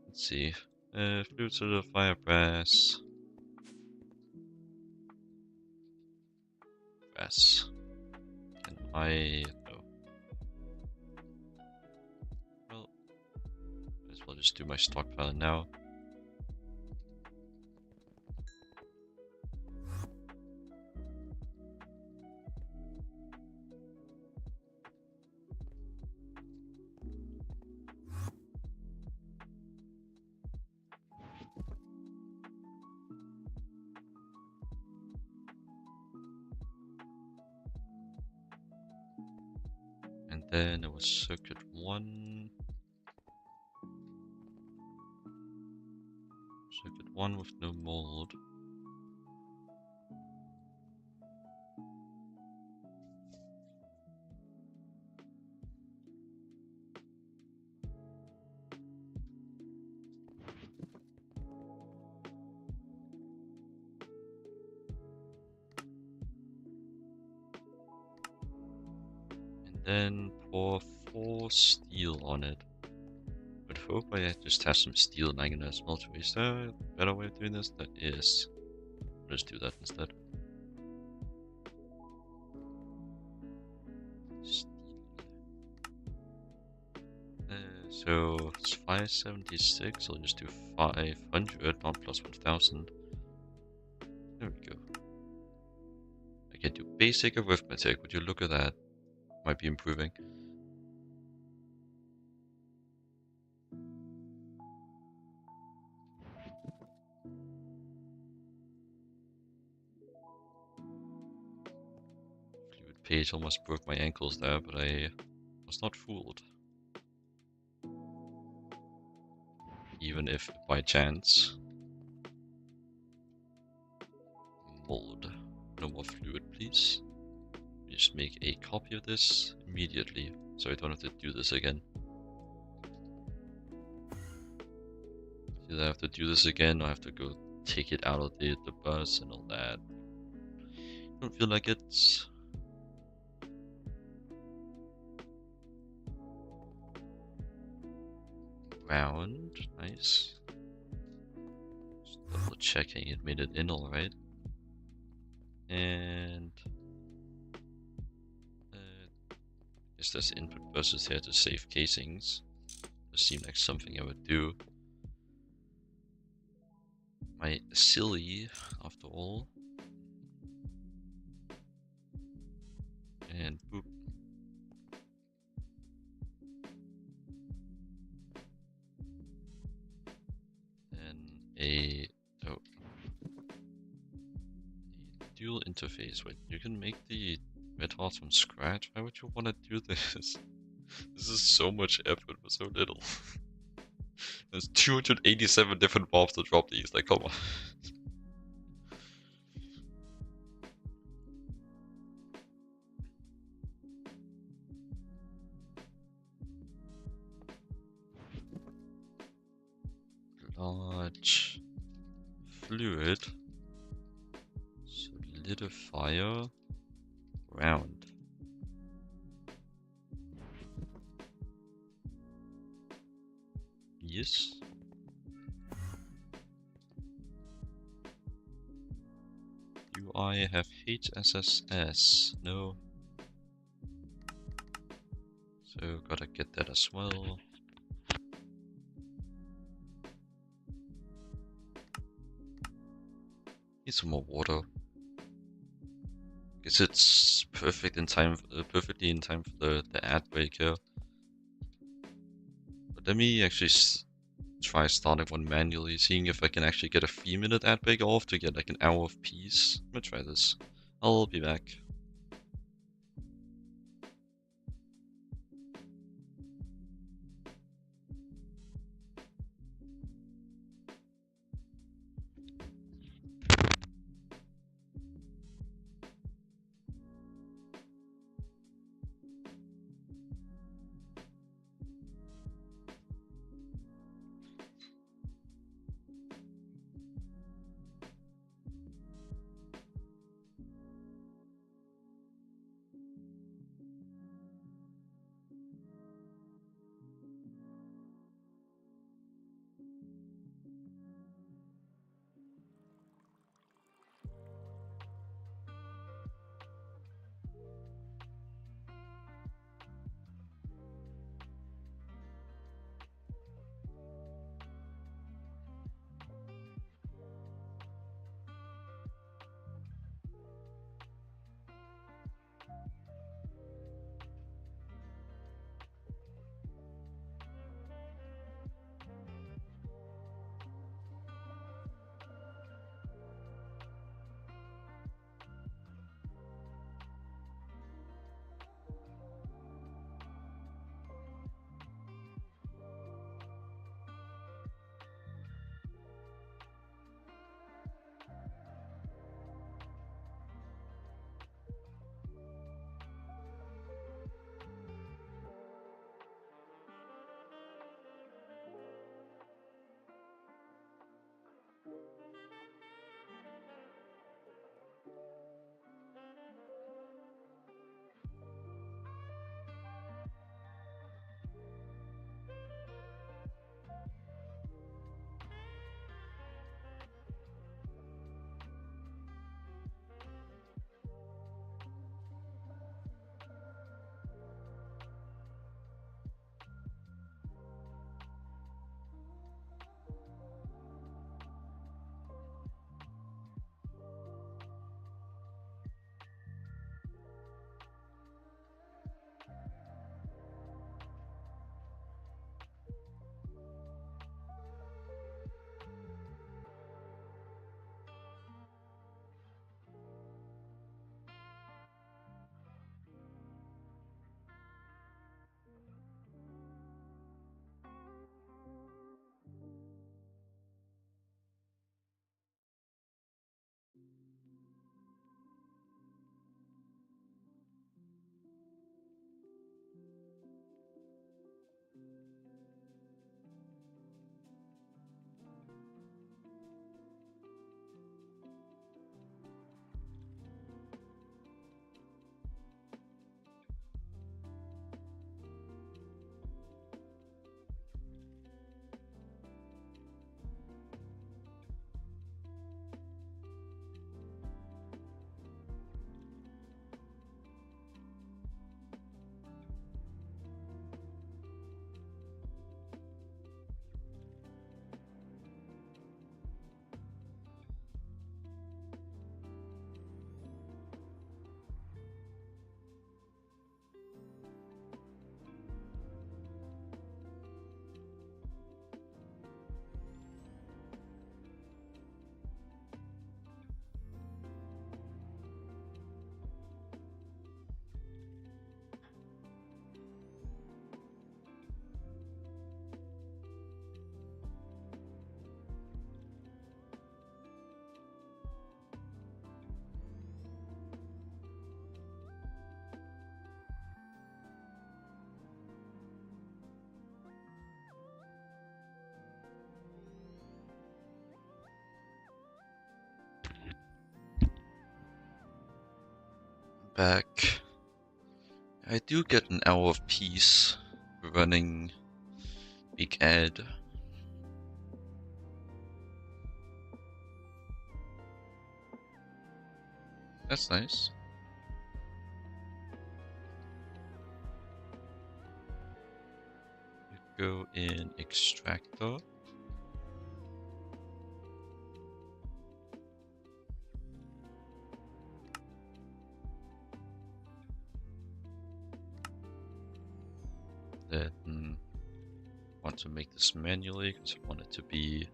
Let's see. Fluid solidifier brass. Brass. Can I... no. Well, might as well just do my stockpile now. And then it was circuit 1. Circuit 1 with no mold. Then pour 4 steel on it. Would hope I just have some steel and I can smelt it. Is there a better way of doing this? That is. I'll just do that instead. Steel. So it's 576. I'll just do 500, not plus 1000. There we go. I can do basic arithmetic. Would you look at that? Might be improving. Fluid page almost broke my ankles there, but I was not fooled. Even if by chance. Hold. No more fluid, please. Just make a copy of this immediately, so I don't have to do this again. Either I have to do this again, or I have to go take it out of the bus and all that. Don't feel like it. Round, nice. Just double checking it made it in alright. And guess there's input buses here to save casings. This seemed like something I would do. My silly, after all. And boop. Then a dual interface. Wait, you can make the red hearts from scratch? Why would you want to do this? This is so much effort for so little. There's 287 different mobs to drop these, like come on. Large fluid solidifier round. Yes. Do I have HSSS? No. So gotta get that as well. Need some more water. Guess it's perfect in time, perfectly in time for the ad break here. But let me actually try starting one manually, seeing if I can actually get a 3-minute ad break off to get like an hour of peace. I'm gonna try this. I'll be back. back. I do get an hour of peace running Big Ed. That's nice. We go in extractor. Then want to make this manually because I want it to be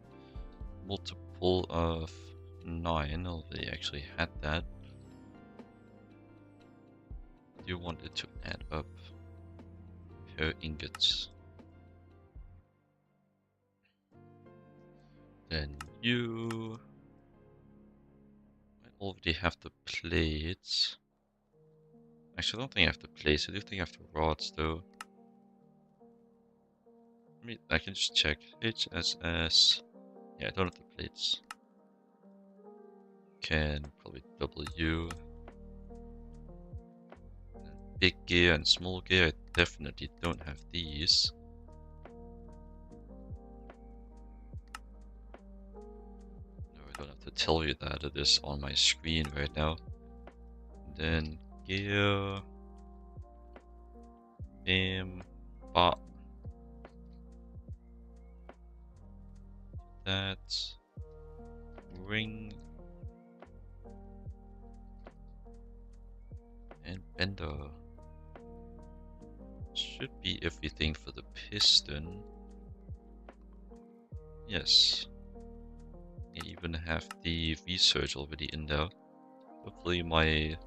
multiple of 9, although they actually had that. I do want it to add up per ingots. Then you I already have the plates. Actually, I don't think I have the plates. I do think I have the rods though. I mean, I can just check. HSS. Yeah, I don't have the plates. Can probably W. Big gear and small gear. I definitely don't have these. No, I don't have to tell you that. It is on my screen right now. Then gear. Bot. That. Ring. And bender. Should be everything for the piston. Yes. I even have the research already in there. Hopefully my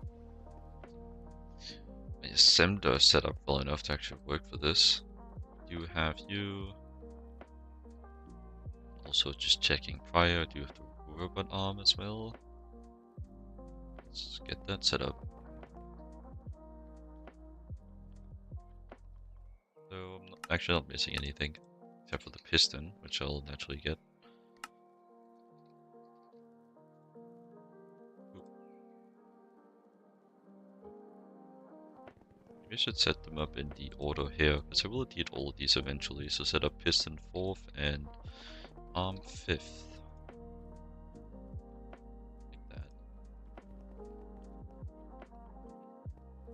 assembler is set up well enough to actually work for this. Do have you. Also just checking prior, do you have the robot arm as well? Let's get that set up. So I'm actually not missing anything, except for the piston, which I'll naturally get. We should set them up in the order here, because I will need all of these eventually. So set up piston 4th and arm 5th. Like that.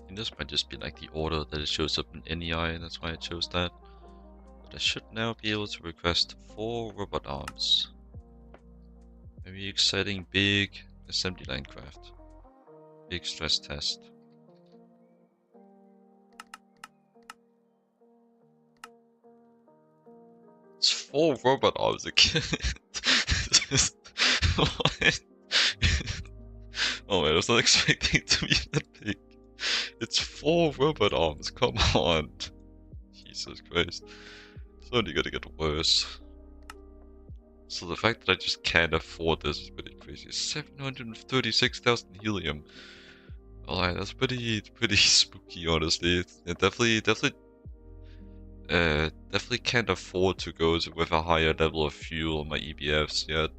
And this might just be like the order that it shows up in NEI, and that's why I chose that. But I should now be able to request 4 robot arms. Very exciting, big assembly line craft. Big stress test. It's 4 robot arms again. What? Oh man, I was not expecting it to be that big. It's 4 robot arms, come on. Jesus Christ. It's only gonna get worse. So the fact that I just can't afford this is pretty crazy. 736,000 helium. Alright, that's pretty spooky, honestly. It definitely can't afford to go with a higher level of fuel on my EBFs yet.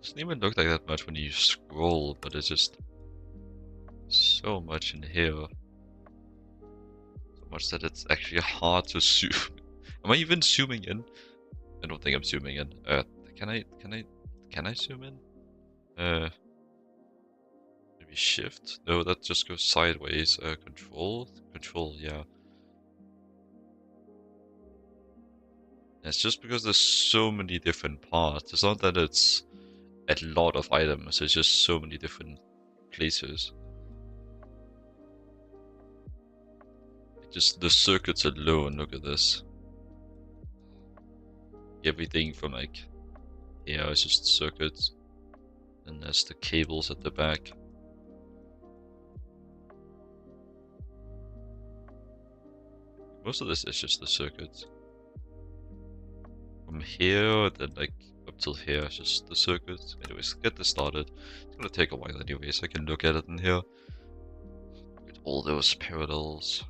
Doesn't even look like that much when you scroll, but it's just so much in here. So much that it's actually hard to zoom. Am I even zooming in? I don't think I'm zooming in. Can I zoom in? Maybe shift? No, that just goes sideways. Control, yeah. It's just because there's so many different parts. It's not that it's a lot of items, it's just so many different places. Just the circuits alone, look at this. Everything from like here is just circuits. And there's the cables at the back. Most of this is just the circuits. From here, then like up till here, is just the circuits. Anyways, get this started. It's gonna take a while anyways, I can look at it in here. Look at all those parallels.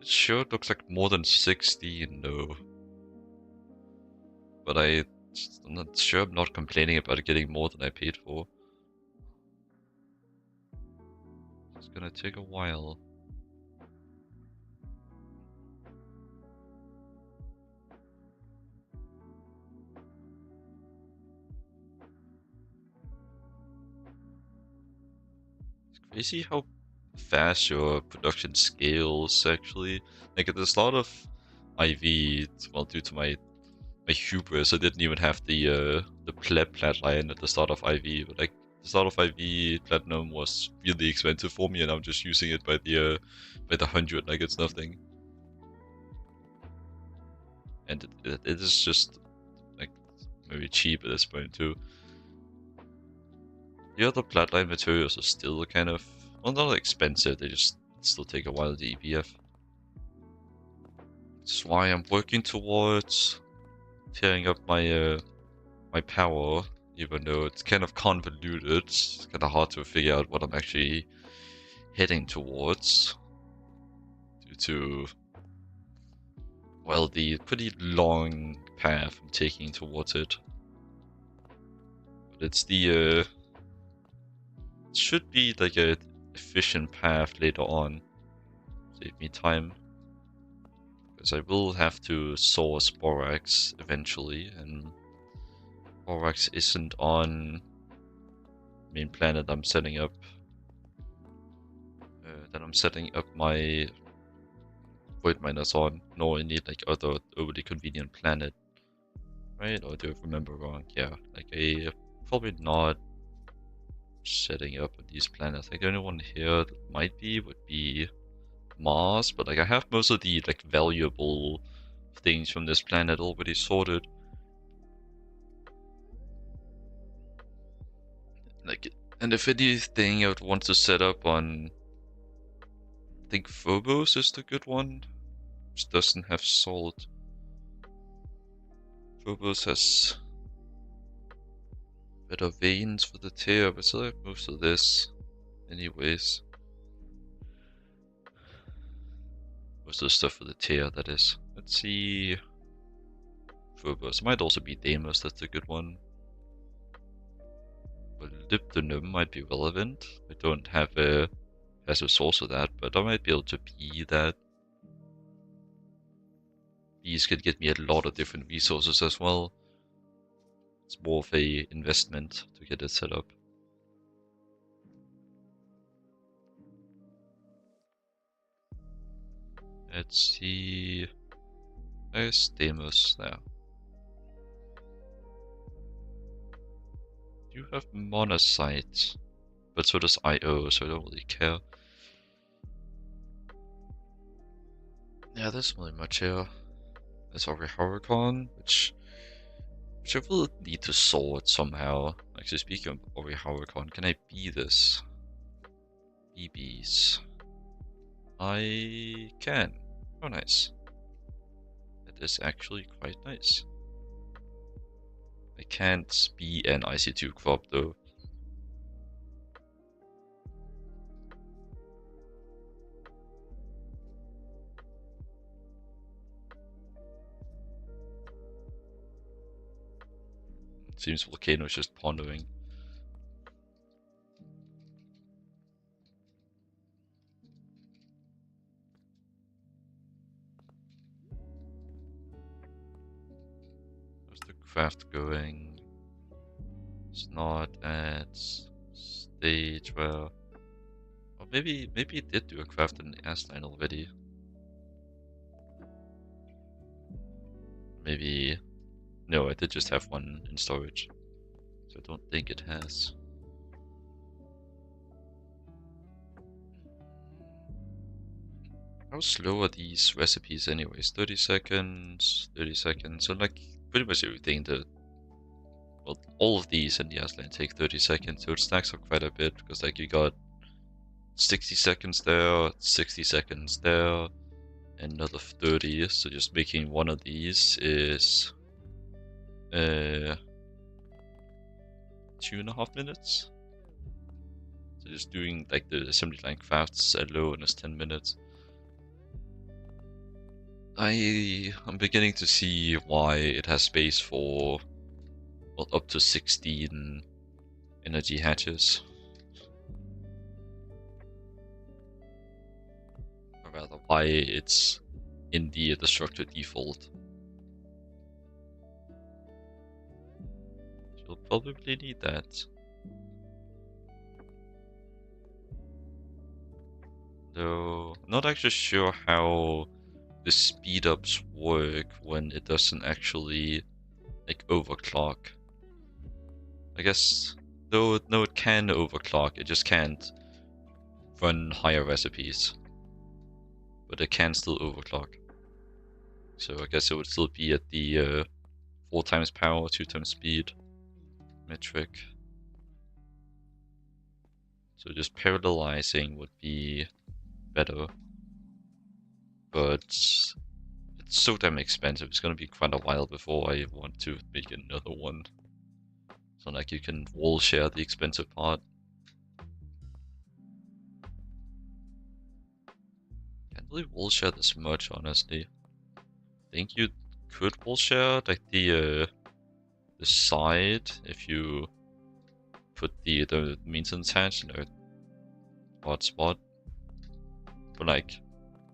It sure looks like more than 60, no. But I'm not sure, I'm not complaining about getting more than I paid for. It's gonna take a while. It's crazy how fast your production scales, actually. Like at the start of IV, well, due to my hubris, I didn't even have the pleb plat line at the start of IV, but like the start of IV platinum was really expensive for me, and I'm just using it by the 100 like it's nothing. And it is just like very cheap at this point too. The other platline materials are still kind of, well, not expensive, they just still take a while to EPF. That's why I'm working towards tearing up my my power, even though it's kind of convoluted. It's kind of hard to figure out what I'm actually heading towards due to, well, the pretty long path I'm taking towards it. But it's the it should be like a efficient path later on. Save me time. Because I will have to source borax eventually, and borax isn't on main planet I'm setting up. That I'm setting up my void miners on, nor any like other overly convenient planet. Right? Or do I remember wrong? Yeah, like probably not setting up these planets. Like the only one here that might be would be Mars, but like I have most of the like valuable things from this planet already sorted. Like, and if anything, I would want to set up on, I think Phobos is the good one, which doesn't have salt. Phobos has better veins for the tear, but still have most of this anyways. Most of the stuff for the tear, that is. Let's see. Phobos. Might also be Deimos, that's a good one. Molybdenum might be relevant. I don't have a passive source of that, but I might be able to be that. These could get me a lot of different resources as well. It's more of a investment to get it set up. Let's see. There's Deimos there. You have monocyte, but so does IO, so I don't really care. Yeah, there's really much here. There's our Hurricane, which I will need to sort somehow. Actually, speaking of Hurricane, can I be this? BBs. I can. Oh, nice. That is actually quite nice. I can't be an IC2 crop though. Seems Volcano's just pondering. How's the craft going? It's not at stage where... Or maybe it did do a craft in the S-line already. Maybe... No, I did just have one in storage. So I don't think it has. How slow are these recipes anyways? 30 seconds, 30 seconds. So like pretty much everything that... Well, all of these in the S-line take 30 seconds. So it stacks up quite a bit because like you got 60 seconds there, 60 seconds there, another 30. So just making one of these is 2.5 minutes. So just doing like the assembly line crafts alone is 10 minutes. I'm beginning to see why it has space for, well, up to 16 energy hatches. Or rather, why it's in the structure default. You'll probably need that. Though, not actually sure how the speed ups work when it doesn't actually, like, overclock. I guess, though, no, it can overclock, it just can't run higher recipes. But it can still overclock. So I guess it would still be at the 4 times power, 2 times speed metric. So just parallelizing would be better. But it's so damn expensive. It's gonna be quite a while before I want to make another one. So like you can wall share the expensive part. Can't really wall share this much, honestly. I think you could wall share like the side if you put the maintenance hatch in a odd spot. But like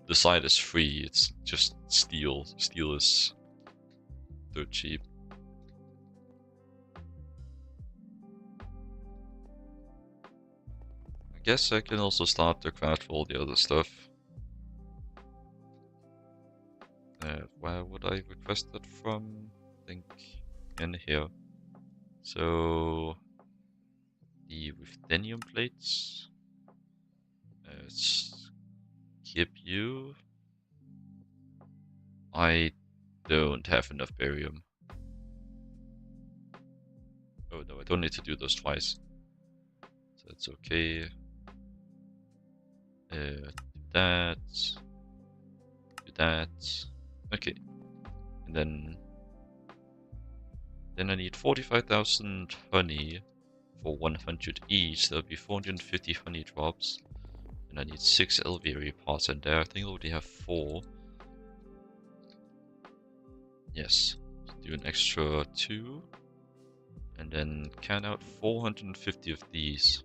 the side is free, it's just steel. Steel is dirt cheap. I guess I can also start to craft all the other stuff. Where would I request that from? I think in here. So the ruthenium plates. Skip you. I don't have enough barium. Oh no, I don't need to do those twice. So that's okay. Do that. Do that. Okay. And then I need 45,000 honey for 100 each. That'll be 450 honey drops. And I need 6 alveary parts in there. I think I already have 4. Yes. Do an extra 2. And then can out 450 of these.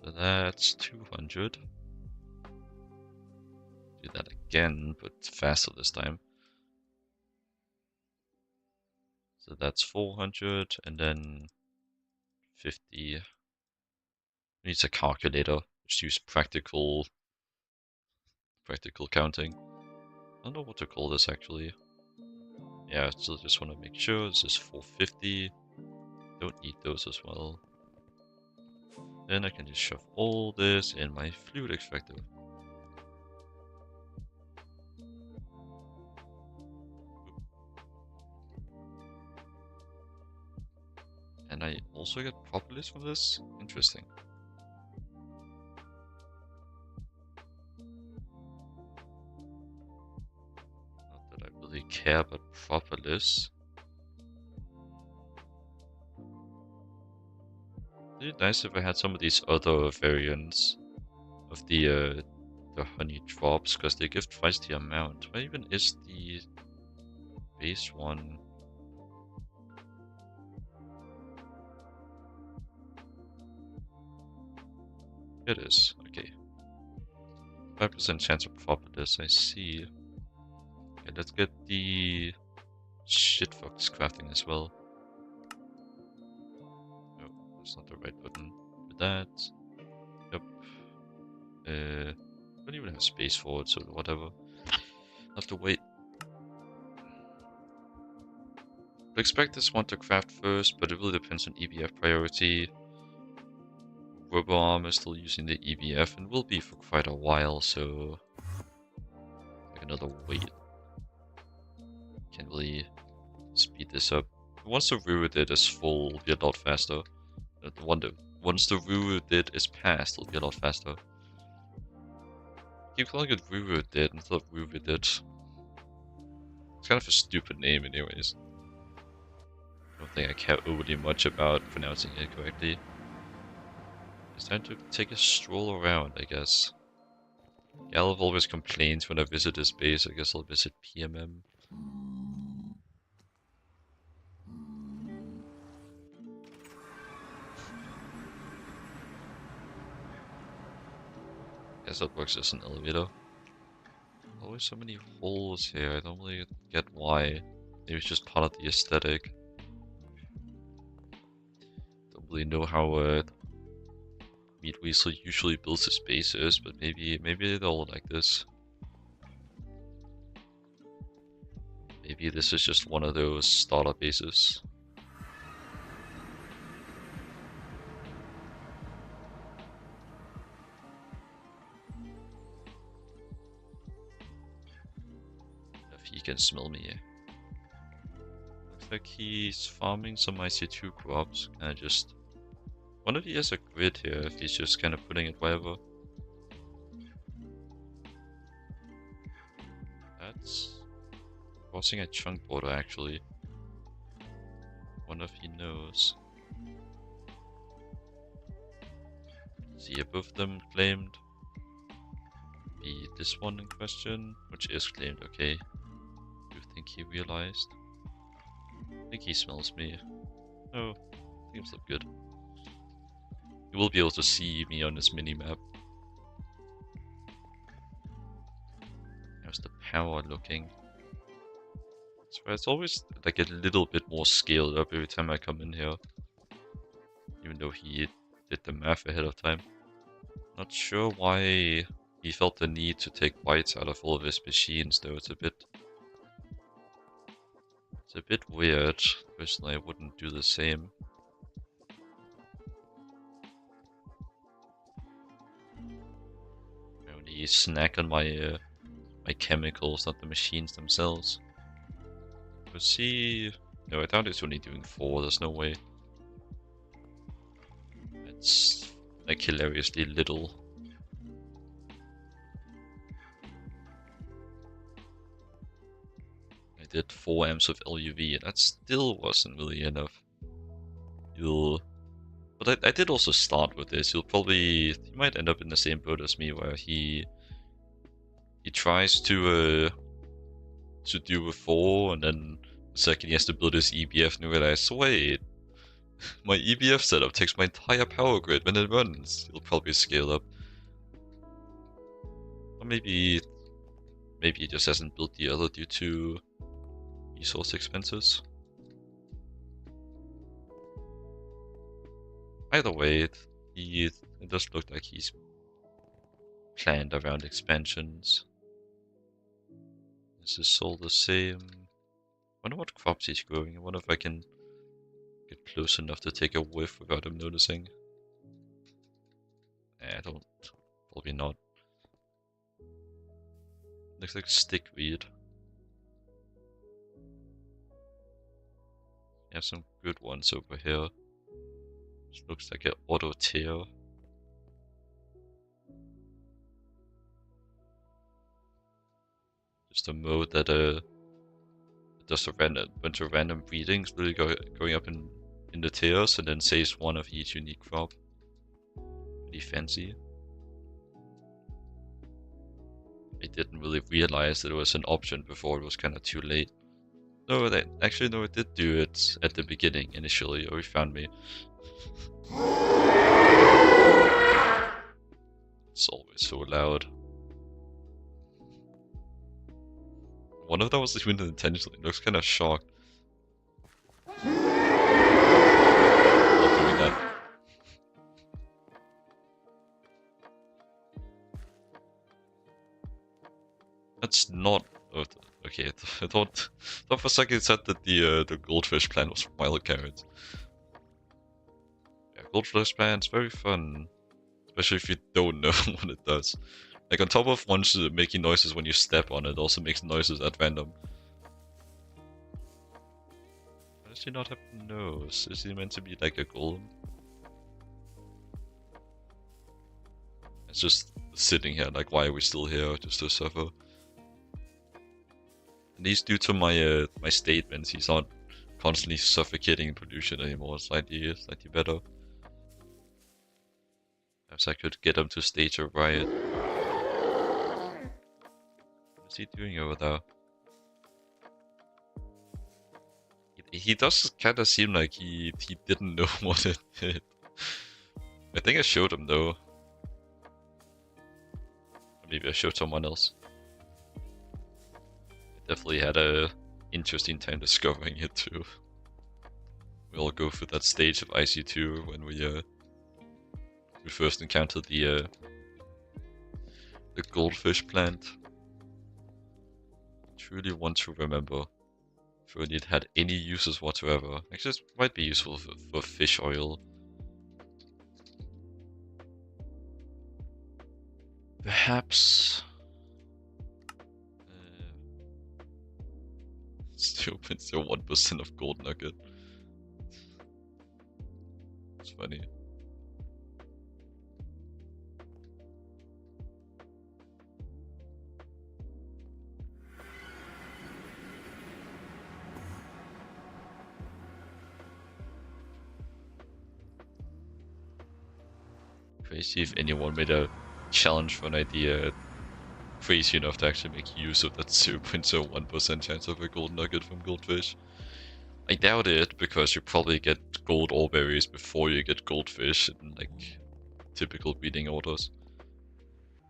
So that's 200. Do that again, but faster this time. So that's 400 and then 50. Needs a calculator. Just use practical counting. I don't know what to call this actually. Yeah, still just want to make sure this is 450. Don't need those as well. Then I can just shove all this in my fluid extractor. And I also get propolis from this? Interesting. Not that I really care about propolis. It'd be nice if I had some of these other variants of the honey drops, because they give twice the amount. Where even is the base one? It is, okay. 5% chance of propolis, I see. Okay, let's get the shitfox crafting as well. No, that's not the right button. Do that. Yep. Don't even have space for it, so whatever. I'll have to wait. I expect this one to craft first, but it really depends on EBF priority. Rubber arm is still using the EBF and will be for quite a while, so like another wait. Can't really speed this up. Once the Ruidid is full, it'll be a lot faster. Once the Ruidid is passed, it'll be a lot faster. Keep calling it Ruidid instead of Ruidid. It's kind of a stupid name anyways. Oh, don't think I care overly much about pronouncing it correctly. It's time to take a stroll around, I guess. Galv always complains when I visit his base. I guess I'll visit PMM. Guess that works as an elevator. Always so many holes here. I don't really get why. Maybe it's just part of the aesthetic. Don't really know how Meat Weasel usually builds his bases, but maybe they'll like this. Maybe this is just one of those starter bases. If he can smell me. Looks like he's farming some IC2 crops. And I just wonder if he has a grid here, if he's just kind of putting it wherever. That's crossing a chunk border actually. Wonder if he knows. Is he above them claimed? Be this one in question, which is claimed, okay. Do you think he realized? I think he smells me. Oh, seems look good. He will be able to see me on this mini-map. How's the power looking? So it's always like a little bit more scaled up every time I come in here. Even though he did the math ahead of time. Not sure why he felt the need to take bites out of all of his machines though. It's a bit weird. Personally, I wouldn't do the same. I only snack on my my chemicals, not the machines themselves. Was he... No, I doubt he's only doing 4, there's no way. It's like hilariously little. I did 4 amps of LuV, and that still wasn't really enough. But I did also start with this. He might end up in the same boat as me, where he tries to do a 4, and then the second he has to build his EBF and realize, wait, my EBF setup takes my entire power grid when it runs. He'll probably scale up. Or maybe he just hasn't built the other due to resource expenses. Either way, it does look like he's planned around expansions. This is all the same. I wonder what crops he's growing. I wonder if I can get close enough to take a whiff without him noticing. I don't. Probably not. Looks like stickweed. You have some good ones over here. This looks like an auto tear. Just a mode that does a bunch of random breedings, really going up in the tiers, and then saves one of each unique crop. Pretty fancy. I didn't really realize that it was an option before it was kind of too late. No, actually no, it did do it at the beginning initially. Oh, he found me. It's always so loud. I wonder if that was doing it intentionally. It looks kind of shocked. Not doing that. That's not. Oh, okay, I thought for a second it said that the goldfish plant was wild carrots. Yeah, goldfish plant's very fun, especially if you don't know what it does. Like, on top of once making noises when you step on it, also makes noises at random. Why does he not have a nose? Is he meant to be like a golem? It's just sitting here, like, why are we still here? Just to suffer. And he's due to my my statements, he's not constantly suffocating in pollution anymore. Slightly better. Perhaps I could get him to stage a riot. What is he doing over there? He does kind of seem like he didn't know what it did. I think I showed him though. Maybe I showed someone else. I definitely had a interesting time discovering it too. We all go through that stage of IC2 when we first encountered the goldfish plant. Truly want to remember if only it had any uses whatsoever. Actually, this might be useful for fish oil. Perhaps. 0.01% of gold nugget. It's funny. Crazy if anyone made a challenge for an idea crazy enough to actually make use of that 0.01% chance of a gold nugget from goldfish. I doubt it, because you probably get gold ore berries before you get goldfish in like typical breeding orders.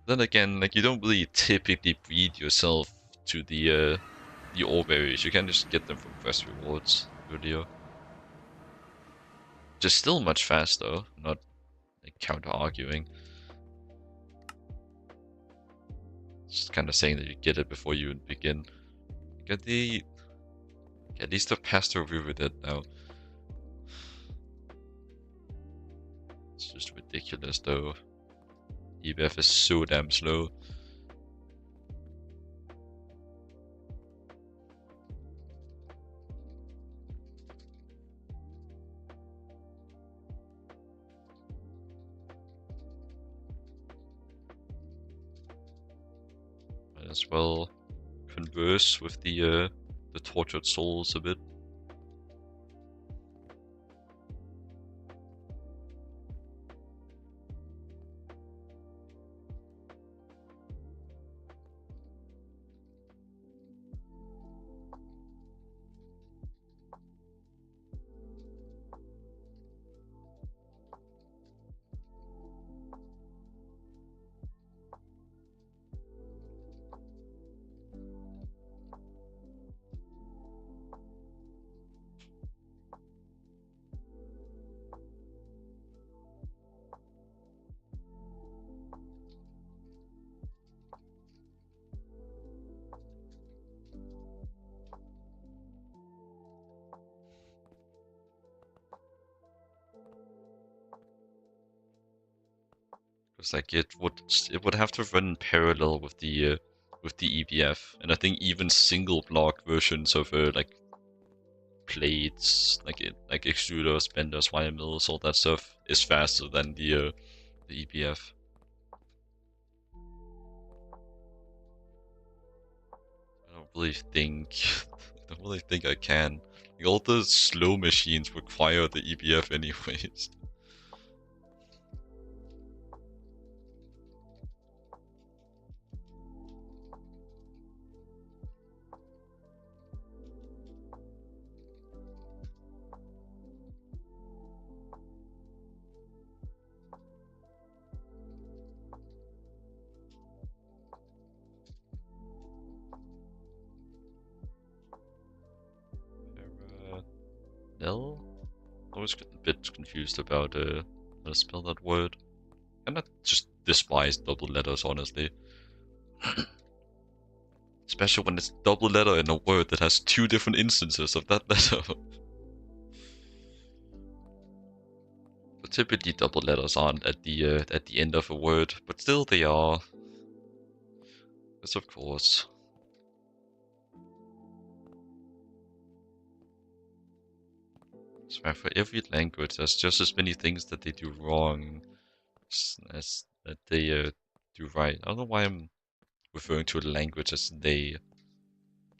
Then again, like you don't really typically breed yourself to the ore berries. You can just get them from quest rewards earlier. Just still much faster, not like counter-arguing. Just kind of saying that you get it before you begin. Get the... At least the pastor river did now. It's just ridiculous though. EBF is so damn slow. Might as well converse with the tortured souls a bit. Because like it would have to run parallel with the EBF, and I think even single block versions of like plates, like extruders, benders, wire mills, all that stuff is faster than the EBF. I don't really think I don't really think I can. Like, all the slow machines require the EBF anyways. Nell? I always get a bit confused about how to spell that word. And I just despise double letters, honestly. Especially when it's double letter in a word that has two different instances of that letter. But typically double letters aren't at the end of a word, but still they are. Yes, of course. So for every language, there's just as many things that they do wrong as that they do right. I don't know why I'm referring to a language as they.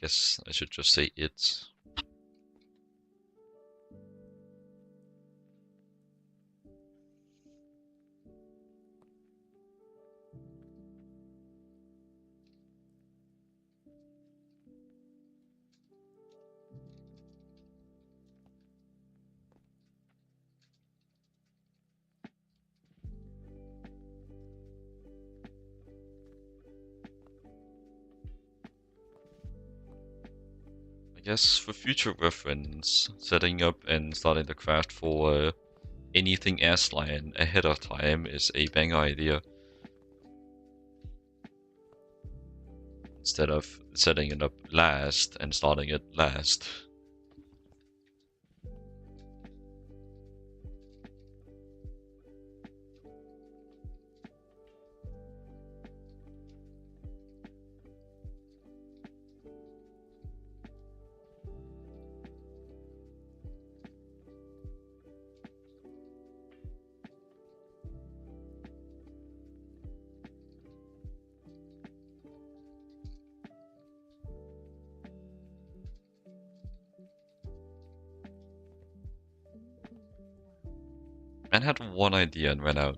Guess I should just say it. guess for future reference, setting up and starting the craft for anything S-line ahead of time is a banger idea. Instead of setting it up last and starting it last. Man had one idea and ran out.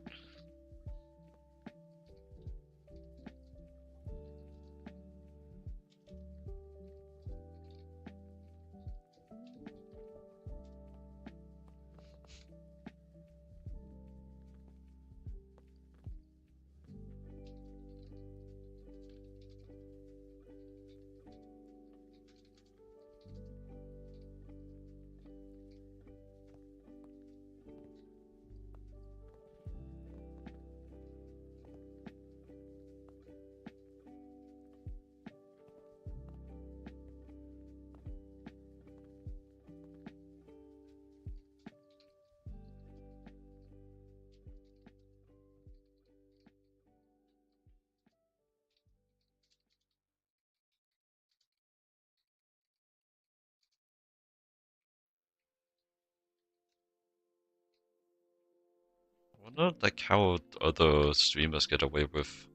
I wonder like how other streamers get away with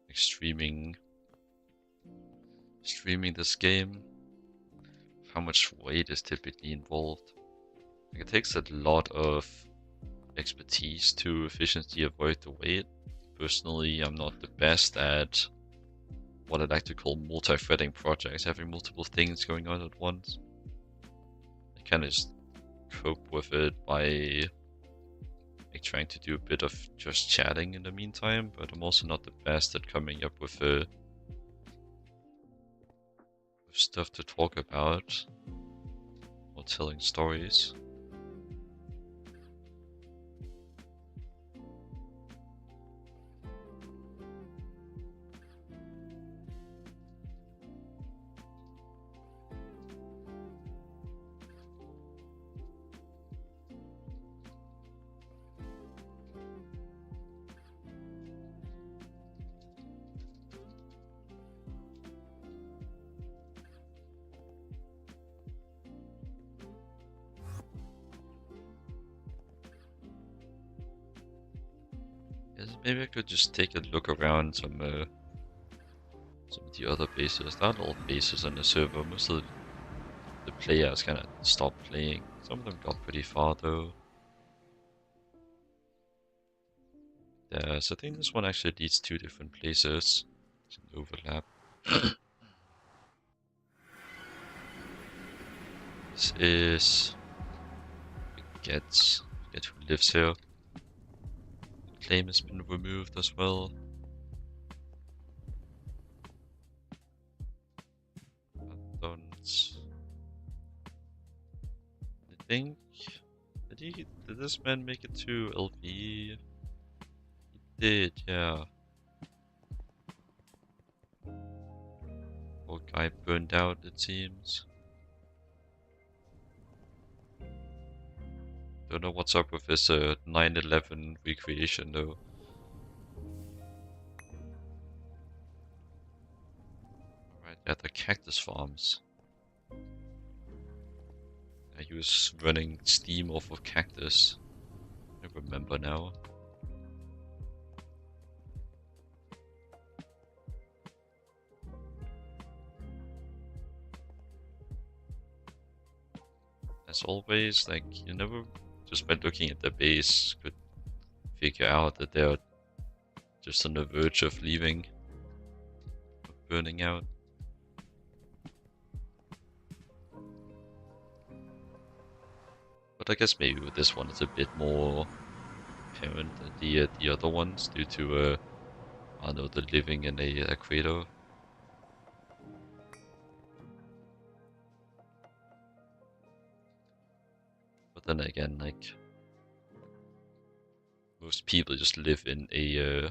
like, streaming this game. How much weight is typically involved. Like, it takes a lot of expertise to efficiently avoid the weight. Personally, I'm not the best at what I like to call multi-threading projects, having multiple things going on at once. I kind of just cope with it by like trying to do a bit of just chatting in the meantime, but I'm also not the best at coming up with stuff to talk about or telling stories. Yes, maybe I could just take a look around some of the other bases. There are a lot of bases on the server. Most of the players kind of stopped playing. Some of them got pretty far though. Yeah, so I think this one actually leads two different places. It's an overlap. This is forget who lives here. The claim has been removed as well. I think did this man make it to LV? He did, yeah. Poor guy burned out, it seems. Don't know what's up with his 9/11 recreation though. Alright, yeah, the cactus farms. Yeah, he was running steam off of cactus. I remember now. As always, like, you never, just by looking at the base, could figure out that they're just on the verge of leaving, of burning out. But I guess maybe with this one it's a bit more apparent than the other ones due to I don't know, the living in a crater. then again, like, most people just live in a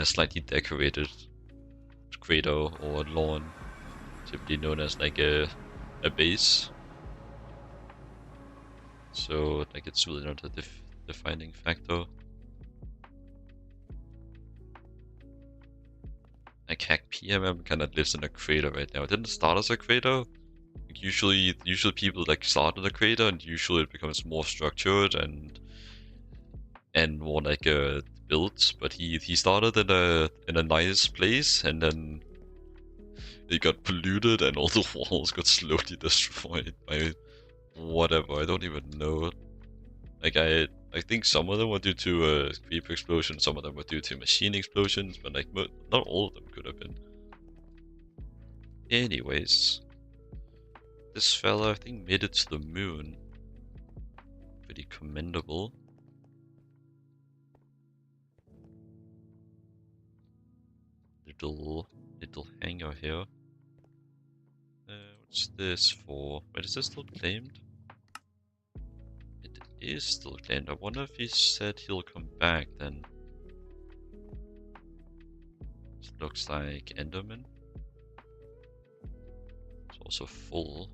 slightly decorated crater or lawn, typically known as like a base. So like it's really not a defining factor. Like Hack PMM kind of lives in a crater right now. It didn't start as a crater. Like usually people like start in a crater, and usually it becomes more structured and more like built. But he started in a nice place, and then it got polluted, and all the walls got slowly destroyed by whatever. I don't even know. Like I think some of them were due to creeper explosions, some of them were due to machine explosions, but like not all of them could have been. Anyways, this fella I think made it to the moon. Pretty commendable. Little hangar here. What's this for? Wait, is this still claimed? It is still claimed. I wonder if he said he'll come back then. It looks like Enderman. It's also full.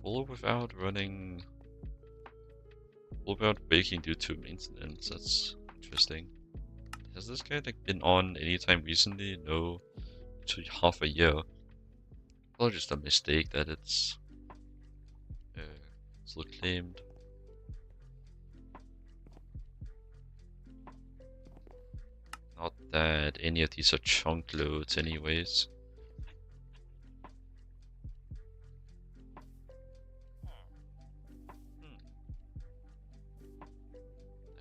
Full without running. Full without breaking due to maintenance. That's interesting. Has this guy like been on anytime recently? No. Actually, half a year. Or just a mistake that it's still claimed. Not that any of these are chunk loads anyways.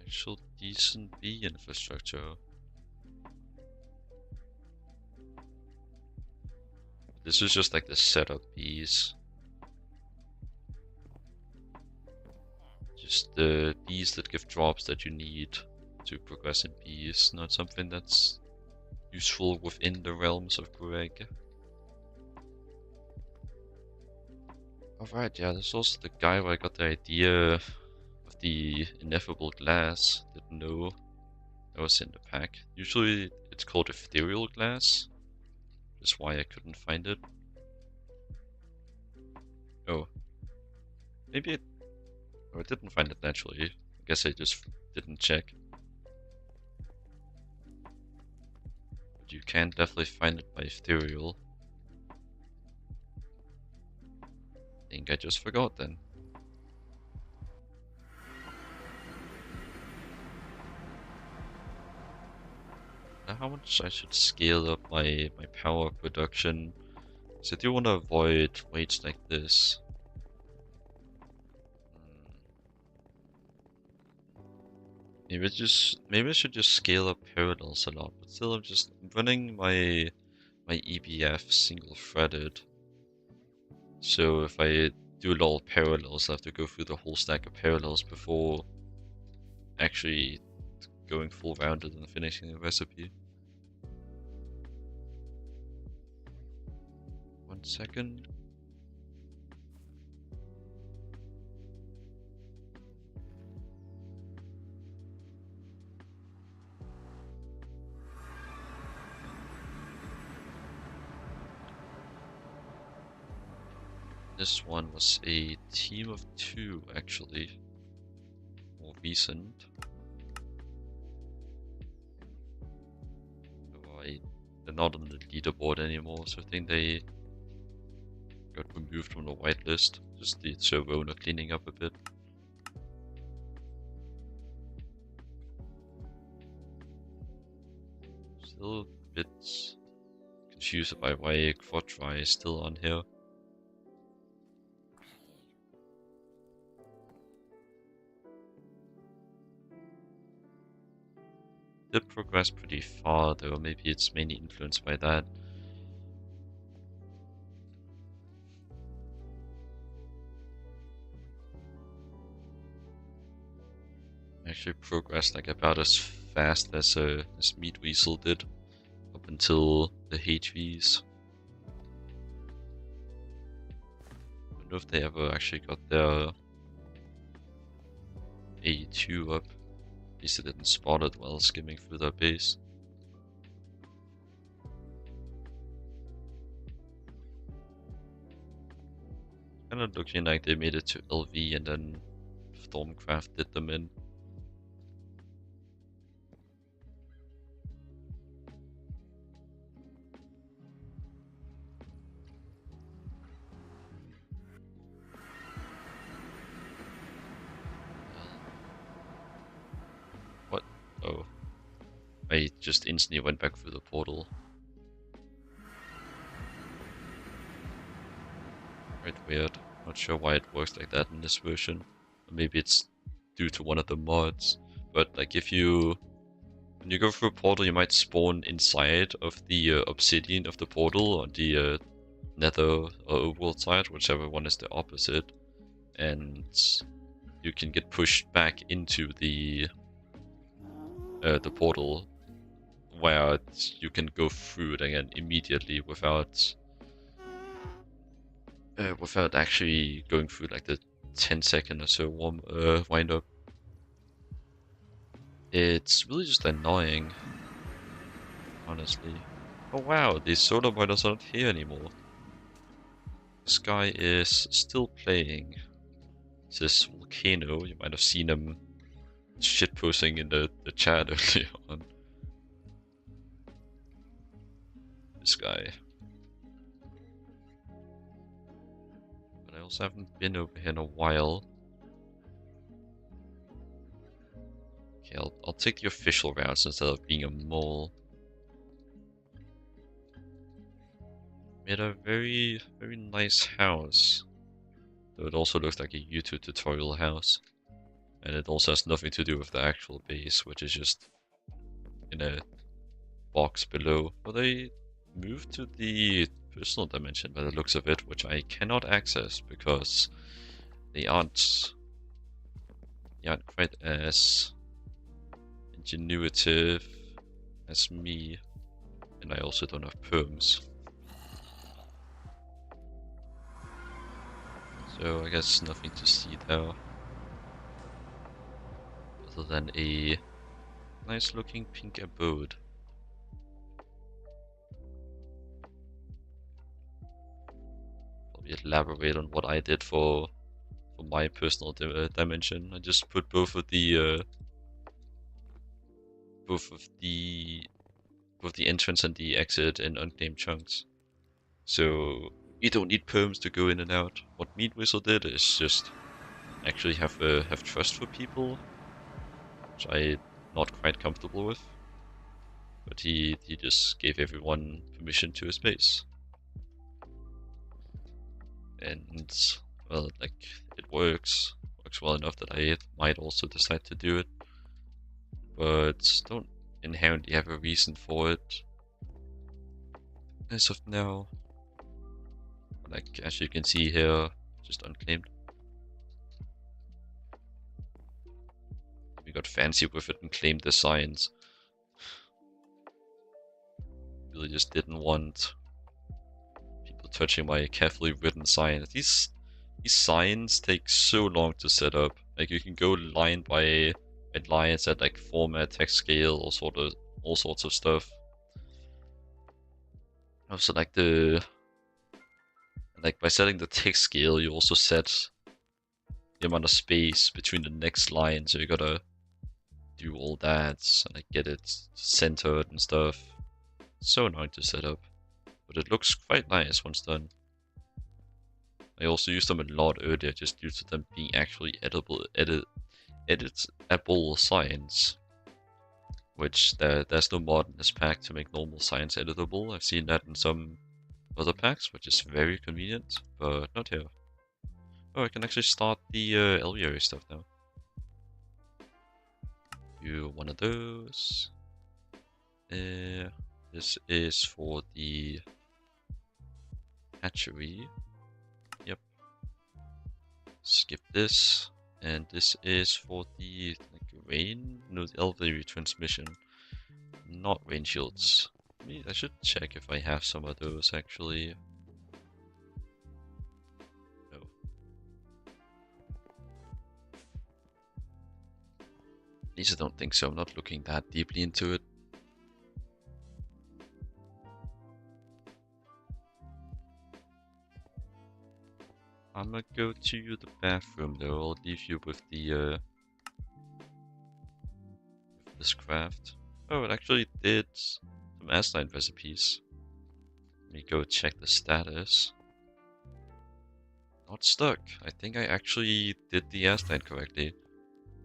Actual decent B infrastructure. This is just like the setup Bs. Just the Bs that give drops that you need to progress in Bs, not something that's useful within the realms of Greg. Alright, yeah, there's also the guy where I got the idea of the ineffable glass. Didn't know that was in the pack. Usually it's called ethereal glass. That's why I couldn't find it. Oh. Maybe it... Oh, I didn't find it naturally. I guess I just didn't check. But you can definitely find it by ethereal. I think I just forgot then. Now how much I should scale up my power production. So I do want to avoid weights like this. Maybe I should just scale up parallels a lot, but still I'm just running my EBF single threaded. So if I do a lot of parallels, I have to go through the whole stack of parallels before actually going full rounded and finishing the recipe. 1 second. This one was a team of 2 actually. More recent. They're not on the leaderboard anymore, so I think they got removed from the whitelist. Just the server owner cleaning up a bit. Still a bit confused by why Quadri is still on here. Did progress pretty far though, maybe it's mainly influenced by that. Actually progressed like about as fast as Meat Weasel did, up until the HVs. don't know if they ever actually got their A2 up. At least I didn't spot it while skimming through their base. Kind of looking like they made it to LV and then Stormcraft did them in. What? Oh. I just instantly went back through the portal. Quite weird. Not sure why it works like that in this version. Or maybe it's due to one of the mods. But like when you go through a portal, you might spawn inside of the obsidian of the portal on the nether or overworld side, whichever one is the opposite. And you can get pushed back into the portal where you can go through it again immediately without actually going through like the 10-second or so wind up. It's really just annoying, honestly. Oh wow, these solar miners aren't here anymore. This guy is still playing. This volcano, you might have seen him shitposting in the chat earlier on. This guy. But I also haven't been over here in a while. Okay, I'll take the official routes instead of being a mole. Made a very, very nice house. Though it also looks like a YouTube tutorial house. And it also has nothing to do with the actual base, which is just in a box below. But they moved to the personal dimension by the looks of it, which I cannot access because they aren't quite as ingenuitive as me. And I also don't have perms. So I guess nothing to see there. Other than a nice looking pink abode. Probably elaborate on what I did for my personal dimension. I just put both of the entrance and the exit in unclaimed chunks. So you don't need perms to go in and out. What Meat Whistle did is just actually have trust for people, which I'm not quite comfortable with. But he just gave everyone permission to his base. And well, like it works well enough that I might also decide to do it. But don't inherently have a reason for it as of now. Like, as you can see here, just unclaimed. We got fancy with it and claimed the signs. Really just didn't want people touching my carefully written signs. These signs take so long to set up. Like, you can go line by line, set like format, text scale, all sorts of stuff. Also, like by setting the text scale, you also set the amount of space between the next line, so you gotta do all that and like get it centered and stuff. It's so annoying to set up, but it looks quite nice once done. I also used them a lot earlier just due to them being actually editable signs, which there's no mod in this pack to make normal signs editable. I've seen that in some other packs, which is very convenient, but not here. Oh, I can actually start the LV stuff now. Do one of those. This is for the hatchery. Yep. Skip this. And this is for the rain, no, the LV transmission, not rain shields. I should check if I have some of those actually. No, At least I don't think so. I'm not looking that deeply into it. I'm gonna go to the bathroom though. I'll leave you with the with this craft. Oh, it actually did some Asline recipes. Let me go check the status. Not stuck. I think I actually did the Asline correctly.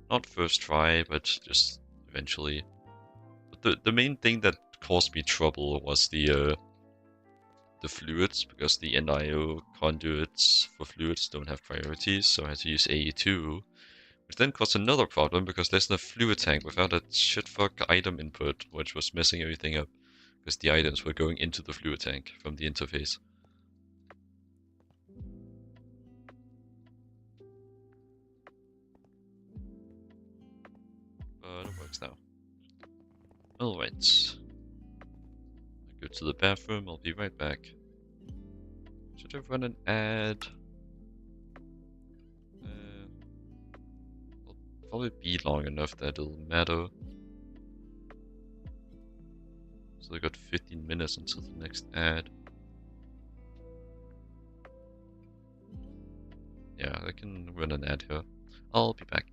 Not first try, but just eventually. But the main thing that caused me trouble was the fluids, because the NIO conduits for fluids don't have priorities, so I had to use AE2, which then caused another problem because there's no fluid tank without a shitfuck item input, which was messing everything up, because the items were going into the fluid tank from the interface. But it works now. Alright. I go to the bathroom, I'll be right back. Should I run an ad? It'll probably be long enough that it'll matter. So I got 15 minutes until the next ad. Yeah, I can run an ad here. I'll be back.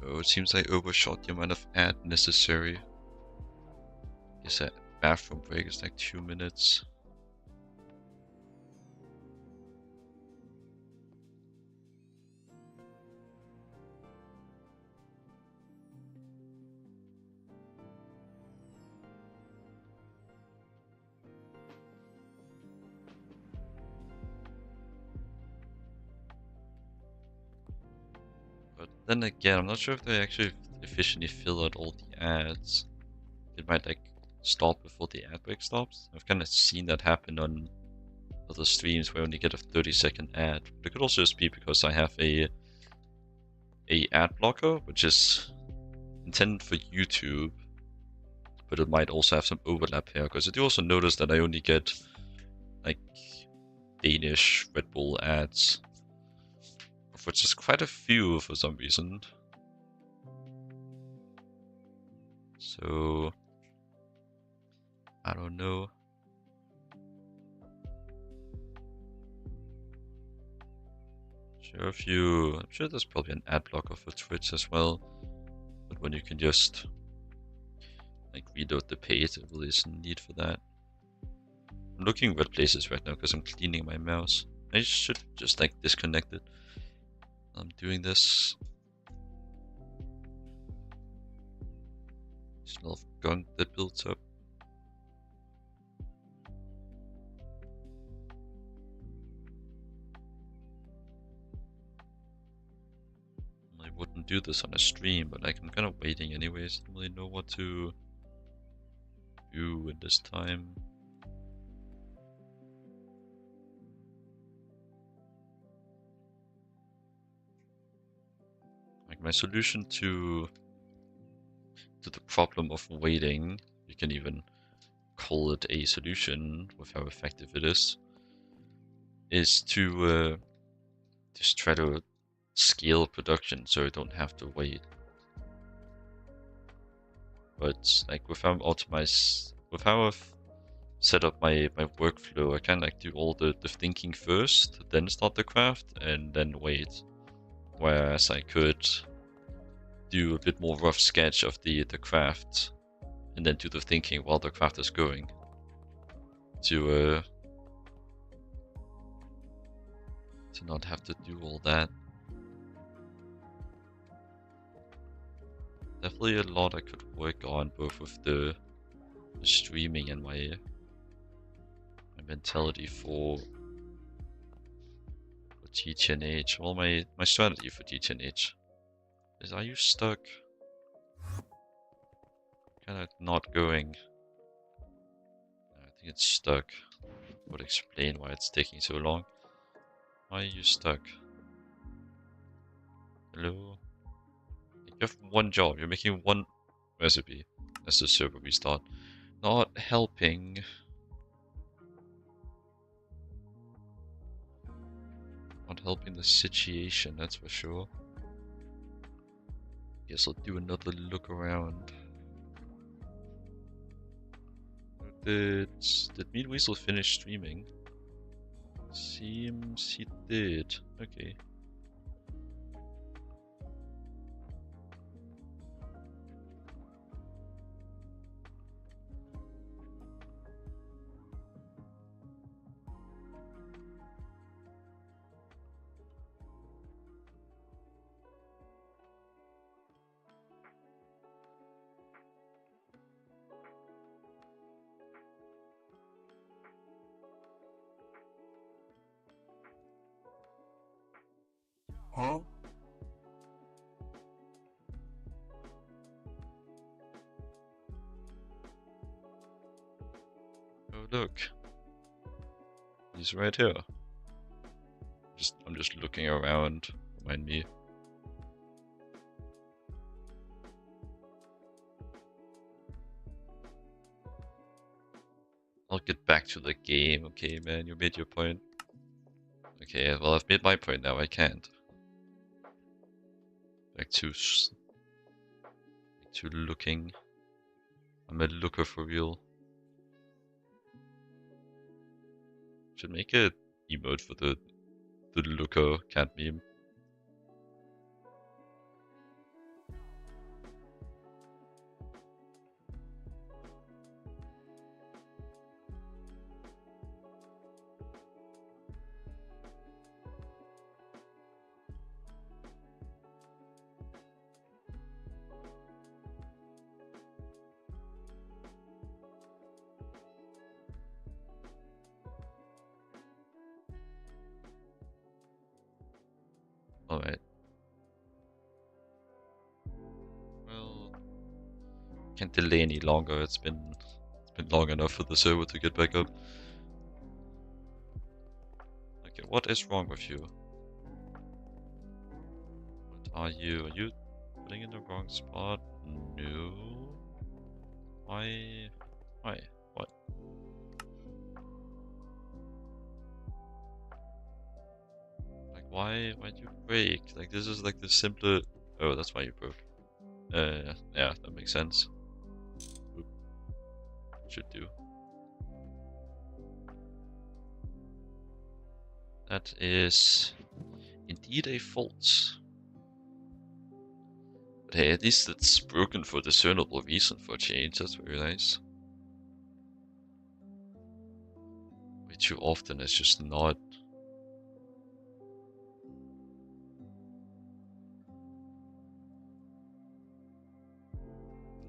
Oh, it seems I overshot the amount of ad necessary. Guess that bathroom break is like 2 minutes. But then again, I'm not sure if they actually efficiently fill out all the ads. It might like stop before the ad break stops. I've kind of seen that happen on other streams where I only get a 30-second ad. But it could also just be because I have a ad blocker, which is intended for YouTube, but it might also have some overlap here, because I do also notice that I only get like Danish Red Bull ads, of which is quite a few for some reason. So I don't know. I'm sure there's probably an ad blocker for Twitch as well, but when you can just like reload the page, there really isn't need for that. I'm looking at places right now because I'm cleaning my mouse. I should just like disconnect it. I'm doing this. Smell of gunk that builds up. I wouldn't do this on a stream, but like I'm kind of waiting anyways. Don't really know what to do at this time. Like my solution to the problem of waiting, you can even call it a solution with how effective it is to just try to scale production so I don't have to wait. But like with how I've set up my workflow, I can like do all the thinking first, then start the craft, and then wait. Whereas I could do a bit more rough sketch of the craft, and then do the thinking while the craft is going. To not have to do all that. Definitely a lot I could work on, both with the streaming and my mentality for GTNH. Well, my strategy for GTNH is, are you stuck? Kinda not going. I think it's stuck. Would explain why it's taking so long. Why are you stuck? Hello? You have one job, you're making one recipe. That's the server restart. Not helping. Not helping the situation, that's for sure. Guess I'll do another look around. Did Meat Weasel finish streaming? Seems he did. Okay. Huh? Oh look. He's right here. I'm just looking around. Mind me. I'll get back to the game. Okay, man, you made your point. Okay, well, I've made my point now. I can't. Back to looking. I'm a looker for real. Should make a emote for the looker cat meme. Alright. Well, can't delay any longer. It's been long enough for the server to get back up. Okay, what is wrong with you? What are you? Are you putting in the wrong spot? No. Why? Why? What? Like, why'd you break? Like, this is like the simpler... Oh, that's why you broke. Yeah, that makes sense. Oop. Should do. That is indeed a fault. But hey, at least it's broken for discernible reason for change. That's very nice. Way too often it's just not.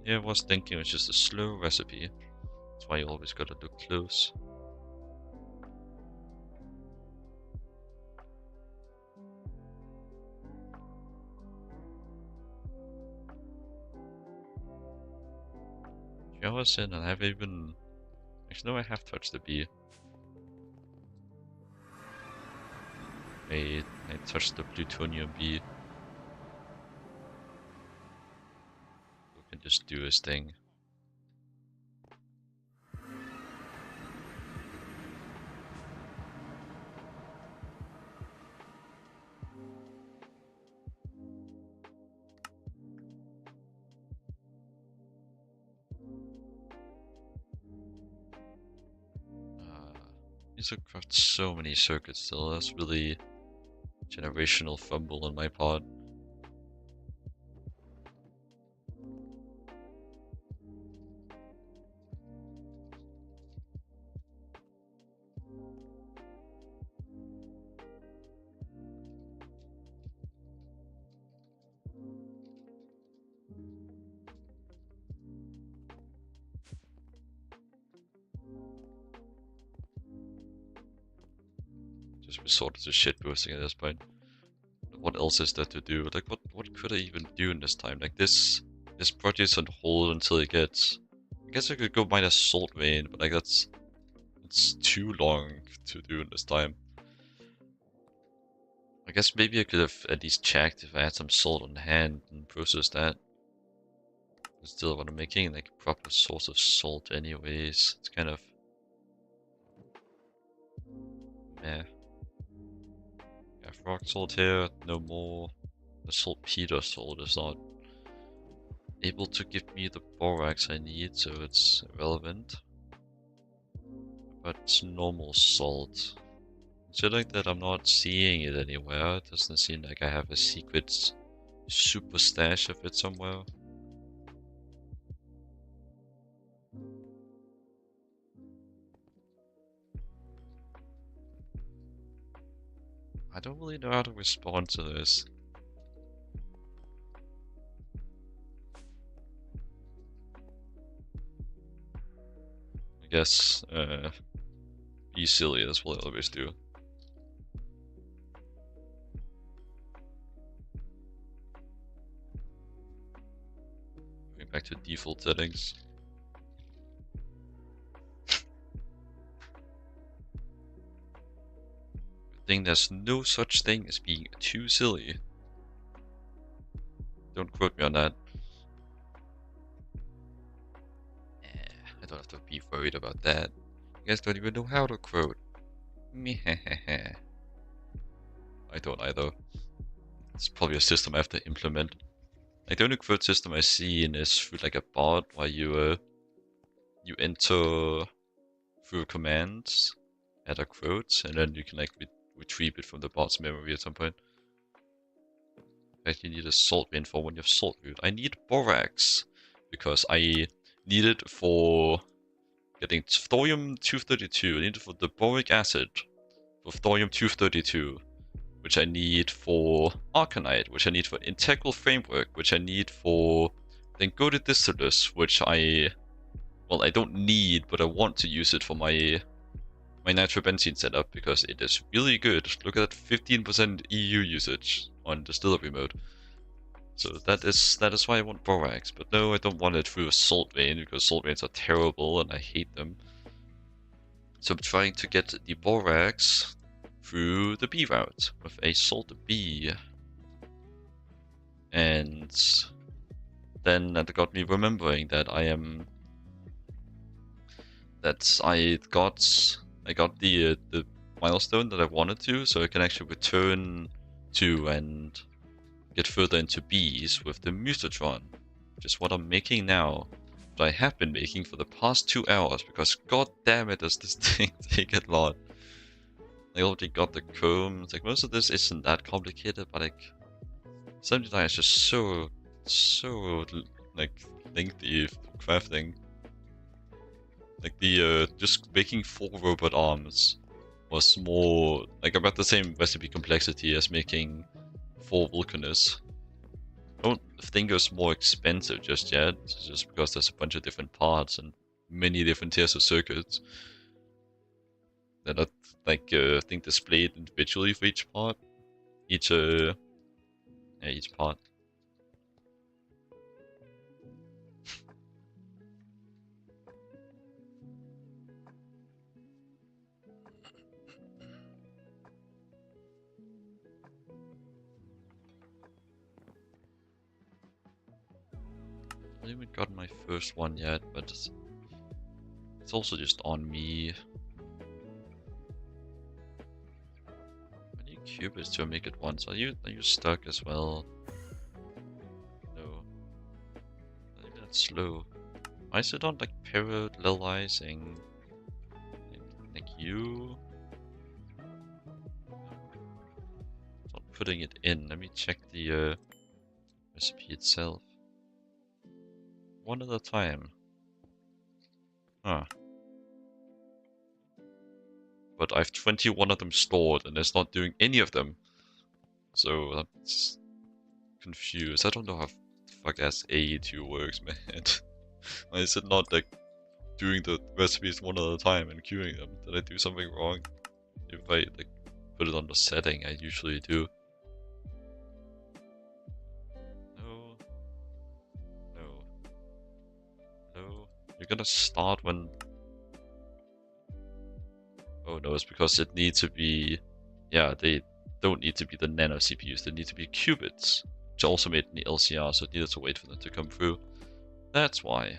Yeah, I was thinking it was just a slow recipe. That's why you always gotta look close. Hours in and I haven't even... Actually, no, I have touched the bee. I touched the plutonium bee. Who can just do his thing. These have got so many circuits still. That's really generational fumble on my part. Just resorted to shit boosting at this point. What else is there to do? Like, what could I even do in this time? Like, this project's on hold until it gets... I guess I could go mine a salt vein, but like, it's too long to do in this time. I guess maybe I could have at least checked if I had some salt on hand and processed that. But still, what I'm making like a proper source of salt anyways. It's kind of... meh. I have rock salt here, no more. The saltpeter salt is not able to give me the borax I need, so it's irrelevant. But it's normal salt. Considering that I'm not seeing it anywhere, it doesn't seem like I have a secret super stash of it somewhere. I don't really know how to respond to this. I guess, be silly, that's what I always do. Going back to default settings. I think there's no such thing as being too silly. Don't quote me on that. I don't have to be worried about that. You guys don't even know how to quote. Mehehehe. I don't either. It's probably a system I have to implement. Like the only quote system I see in is through like a bot where you enter through commands, add a quote, and then you can like retrieve it from the bot's memory at some point. Like you need a salt vein for when you have salt root. I need borax because I need it for getting thorium-232. I need it for the boric acid for thorium-232, which I need for arcanite, which I need for integral framework, which I need for then go to distillus, which I don't need, but I want to use it for my nitrobenzene setup because it is really good. Look at that 15% EU usage on distillery mode. So that is why I want borax. But no, I don't want it through a salt vein because salt veins are terrible and I hate them. So I'm trying to get the borax through the B route with a salt B. And then that got me remembering that I got the milestone that I wanted to, so I can actually return to and get further into bees with the Musatron, which is what I'm making now. But I have been making for the past 2 hours because god damn it does this thing take a lot. I already got the comb. It's like most of this isn't that complicated, but like 79 is just so like lengthy crafting. Like the just making 4 robot arms was more like about the same recipe complexity as making 4 Vulcanus. don't think it's more expensive just yet, just because there's a bunch of different parts and many different tiers of circuits that are think displayed individually for each part, each part. I haven't gotten my first one yet, but it's also just on me. I need qubits to make it once. Are you stuck as well? No. Not even that slow. Why is it on like parallelizing? Like you? It's not putting it in. Let me check the recipe itself. One at a time. Huh. But I have 21 of them stored and it's not doing any of them. So that's confused. I don't know how fuck ass A2 works, man. Why is it not like doing the recipes one at a time and queuing them? Did I do something wrong? If I like put it on the setting I usually do. No. No. No. You're gonna start when... Oh no, it's because it needs to be... Yeah, they don't need to be the nano CPUs, they need to be qubits. Which also made in the LCR, so it needed to wait for them to come through. That's why.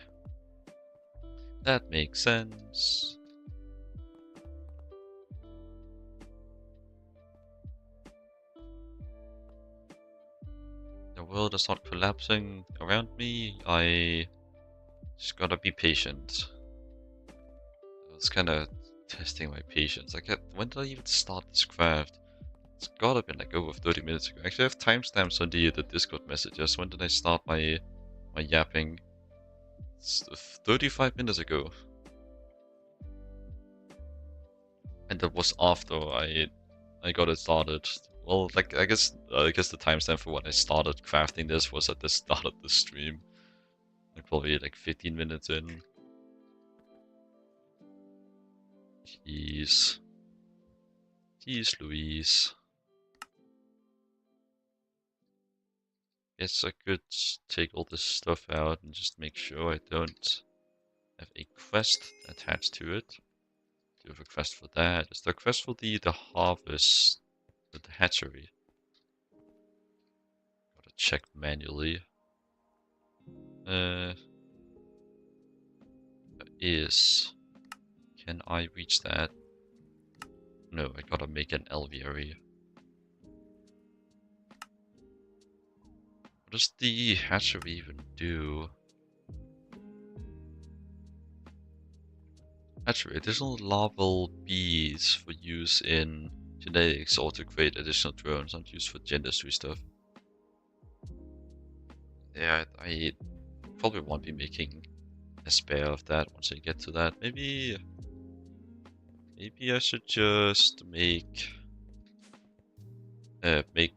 That makes sense. The world is not collapsing around me. I just gotta be patient. I was kinda testing my patience. When did I even start this craft? It's gotta been like over 30 minutes ago. Actually, I have timestamps on the Discord messages. When did I start my yapping? It's 35 minutes ago. And that was after I got it started. Well, like I guess the timestamp for when I started crafting this was at the start of the stream. Like probably like 15 minutes in. Jeez. Jeez Louise. Guess I could take all this stuff out and just make sure I don't have a quest attached to it. Do you have a quest for that? Is there a quest for the harvest with the hatchery? Gotta check manually. There is. Can I reach that? No, I gotta make an alveary. What does the hatchery even do? Hatchery, additional larval bees for use in genetics or to create additional drones, not used for dentistry stuff. Yeah, I probably won't be making a spare of that once I get to that. Maybe I should just make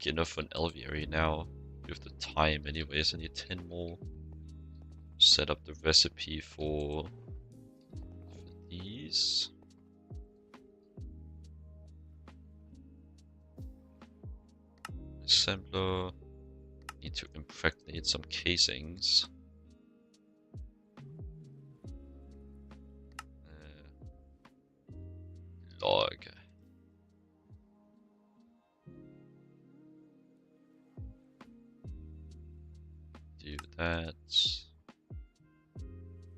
enough for an alveary now. With the time anyways, I need 10 more. Set up the recipe for these. Assembler. Need to impregnate some casings. Log. Do that.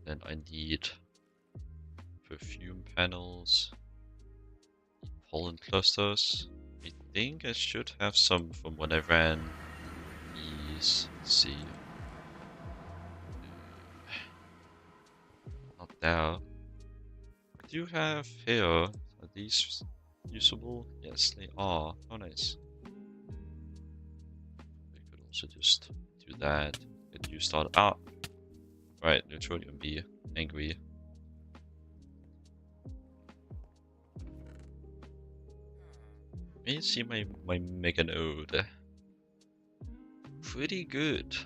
Then I need perfume panels, pollen clusters. I think I should have some from when I ran these. Let's see. Not there. What do you have here? Are these usable? Yes, they are. Oh, nice. We could also just do that. Get you started. Ah! Right, Neutronium be angry. Let me see my Mega Node. pretty good.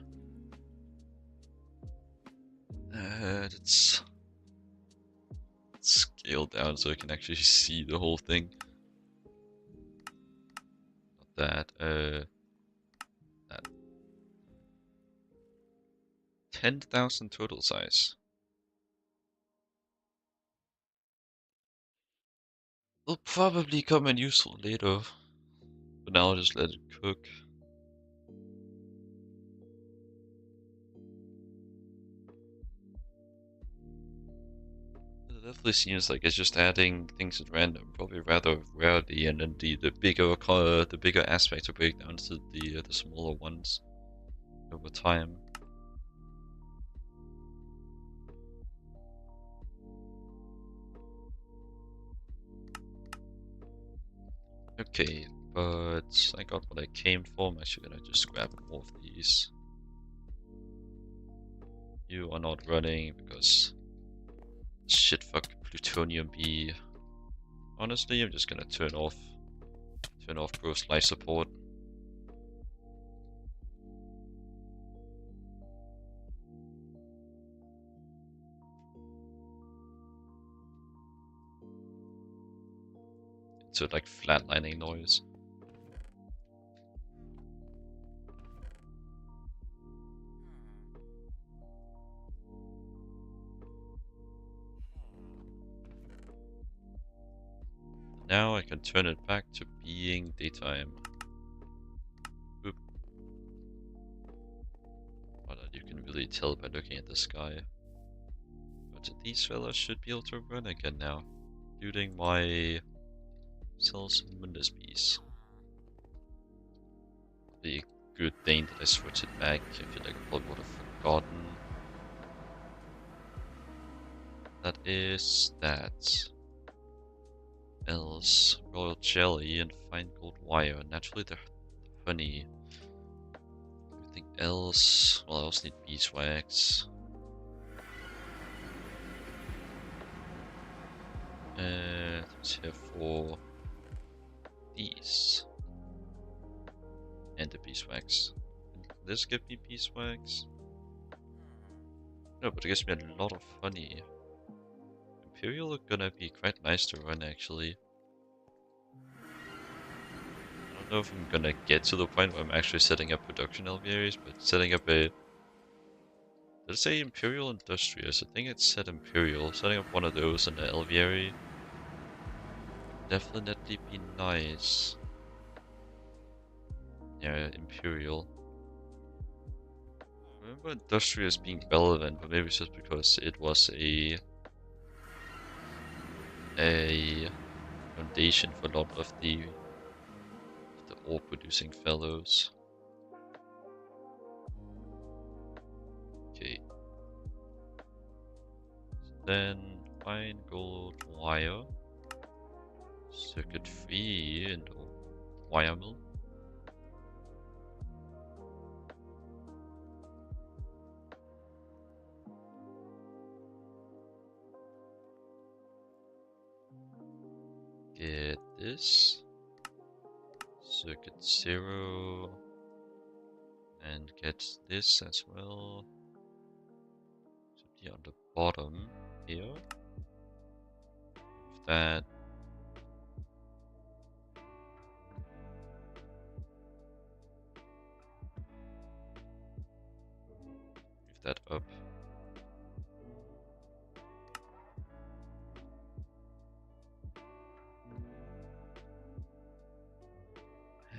Let's scale down so I can actually see the whole thing. Not that, that 10,000 total size. Will probably come in useful later, but now I'll just let it cook. It definitely seems like it's just adding things at random, probably rather rarely, and then the bigger aspects will break down to the smaller ones over time. Okay, but I got what I came for. I'm actually gonna just grab more of these. You are not running because shitfuck plutonium B. Honestly, I'm just gonna turn off gross life support. So like flatlining noise. Now I can turn it back to being daytime. Oop. Well, you can really tell by looking at the sky. But these fellas should be able to run again now, including my Cells Mundus piece. The good thing that I switched it back. I feel like I probably would have forgotten. That is that. Else, royal jelly and fine gold wire. Naturally, the honey. Everything else. Well, I also need beeswax. Let's have for these. And the beeswax. Can this give me beeswax? No, but it gives me a lot of honey. Imperial are gonna be quite nice to run, actually. I don't know if I'm gonna get to the point where I'm actually setting up production alvearies, but setting up a... Did it say Imperial Industrious? I think it said Imperial. Setting up one of those in the alveary would definitely be nice. Yeah, Imperial. I remember Industrious being relevant, but maybe it's just because it was a foundation for a lot of the ore producing fellows. Okay. Then fine gold wire, circuit free and wire mill. Get this circuit 0 and get this as well. Should be on the bottom here. If that up.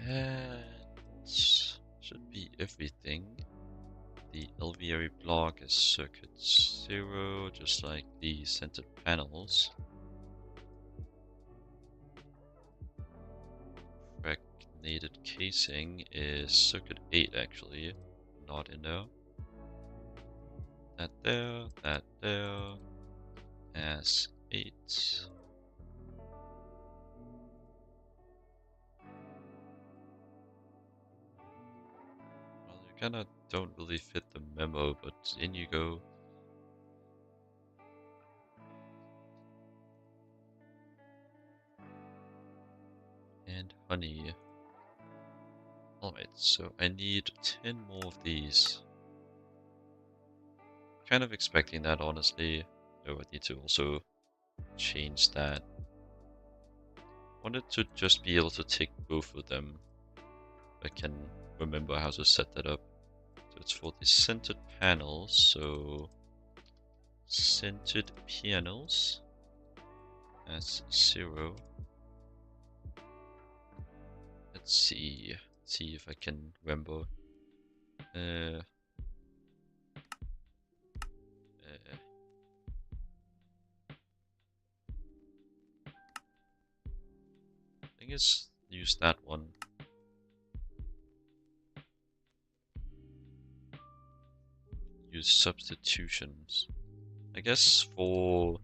And should be everything. The alveary block is circuit 0, just like the centered panels. Impregnated casing is circuit 8 actually, not in there. That there, as 8. Well, you kinda don't really fit the memo, but in you go. And honey. Alright, so I need 10 more of these. Kind of expecting that, honestly. Oh, I need to also change that. Wanted to just be able to take both of them. I can remember how to set that up. So it's for the centered panels, so centered panels as 0. Let's see if I can remember. I think it's use that one. Use substitutions. I guess for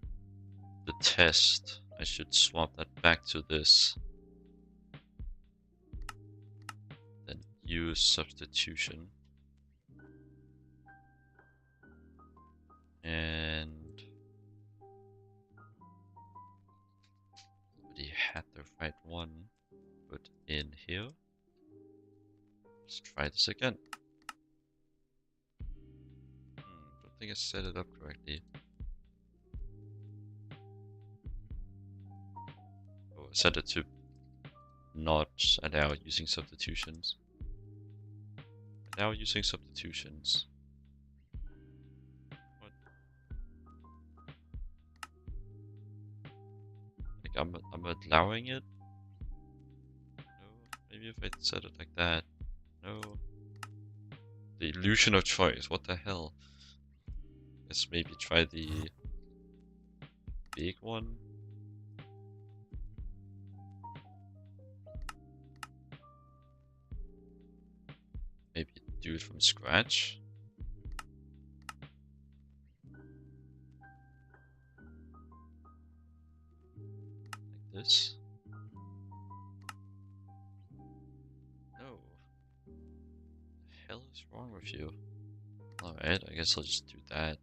the test, I should swap that back to this. Then use substitution. And already had the right one put in here. Let's try this again. Don't think I set it up correctly. Oh, I set it to not allow using substitutions. Allow using substitutions. What? Like I'm allowing it? No. Maybe if I set it like that. No. The illusion of choice. What the hell? Let's maybe try the big one. Maybe do it from scratch. Like this. No. The hell is wrong with you? Alright, I guess I'll just do that.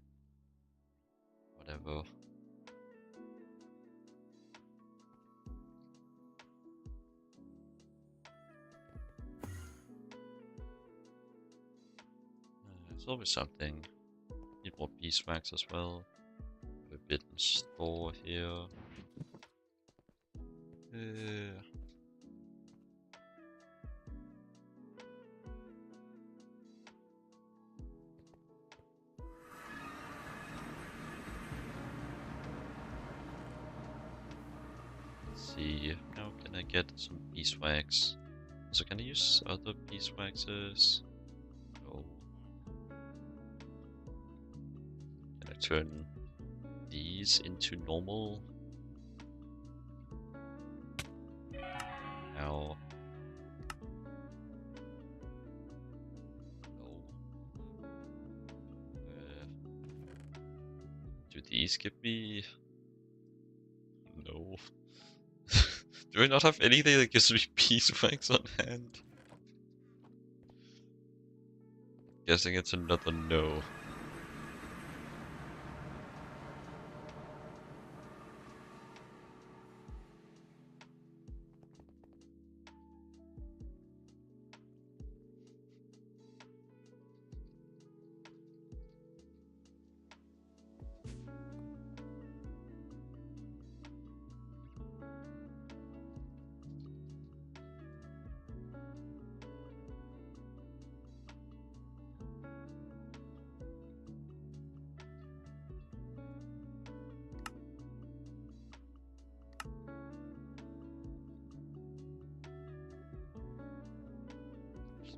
Whatever. There's always something. Need more beeswax as well. Have a bit in store here. Let's see. Now can I get some beeswax? So can I use other beeswaxes? No. Can I turn these into normal? Now. No. Do these give me? No. Do I not have anything that gives me beeswax on hand? Guessing it's another no.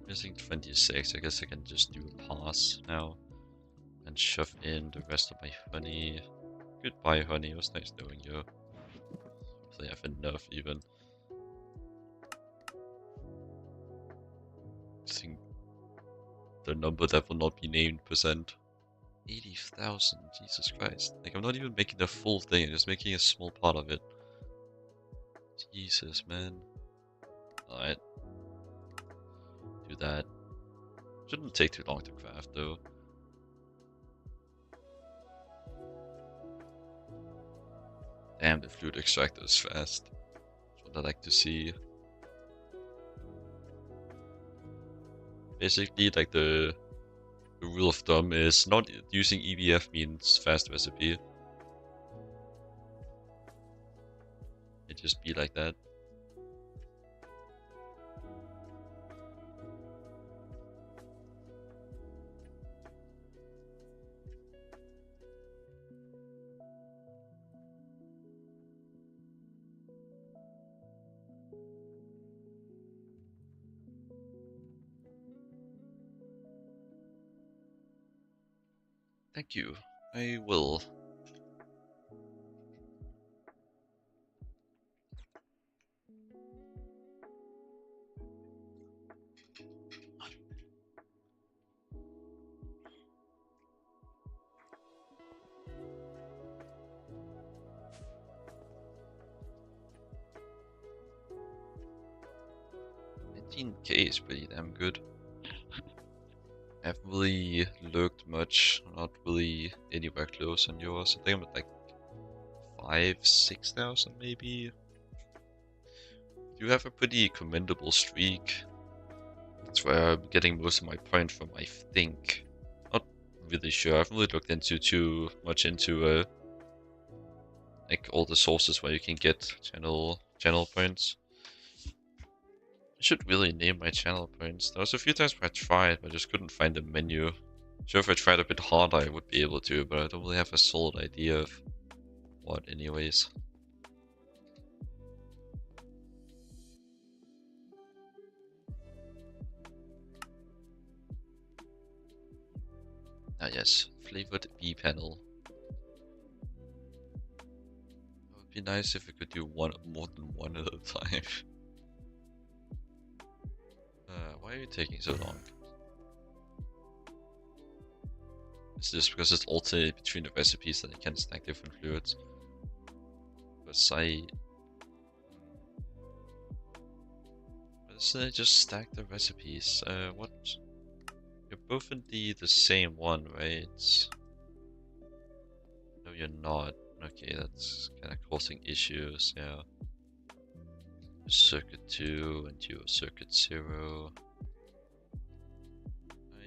Missing 26, I guess I can just do a pass now. And shove in the rest of my honey. Goodbye honey, it was nice knowing you. Hopefully I have enough even. I think the number that will not be named percent. 80,000, Jesus Christ. Like I'm not even making the full thing, I'm just making a small part of it. Jesus man. Alright. Do that. Shouldn't take too long to craft though. Damn, the fluid extractor is fast. That's what I like to see. Basically, like the rule of thumb is not using EBF means fast recipe. It just be like that. Thank you. I will. $19K is pretty damn good. I haven't really lurked much, not really anywhere close on yours. I think I'm at like 5,000-6,000 maybe. You have a pretty commendable streak. That's where I'm getting most of my points from, I think. Not really sure. I haven't really looked into too much into like all the sources where you can get channel points. I should really name my channel points. There was a few times where I tried, but I just couldn't find the menu. Sure, if I tried a bit harder, I would be able to, but I don't really have a solid idea of what anyways. Ah yes, flavored bee panel. It would be nice if we could do more than one at a time. Why are you taking so long? Is this because it's alternating between the recipes that I can stack different fluids? Because let's just stack the recipes. What? You're both in the same one, right? No, you're not. Okay, that's kind of causing issues, yeah. Circuit 2 and you circuit 0.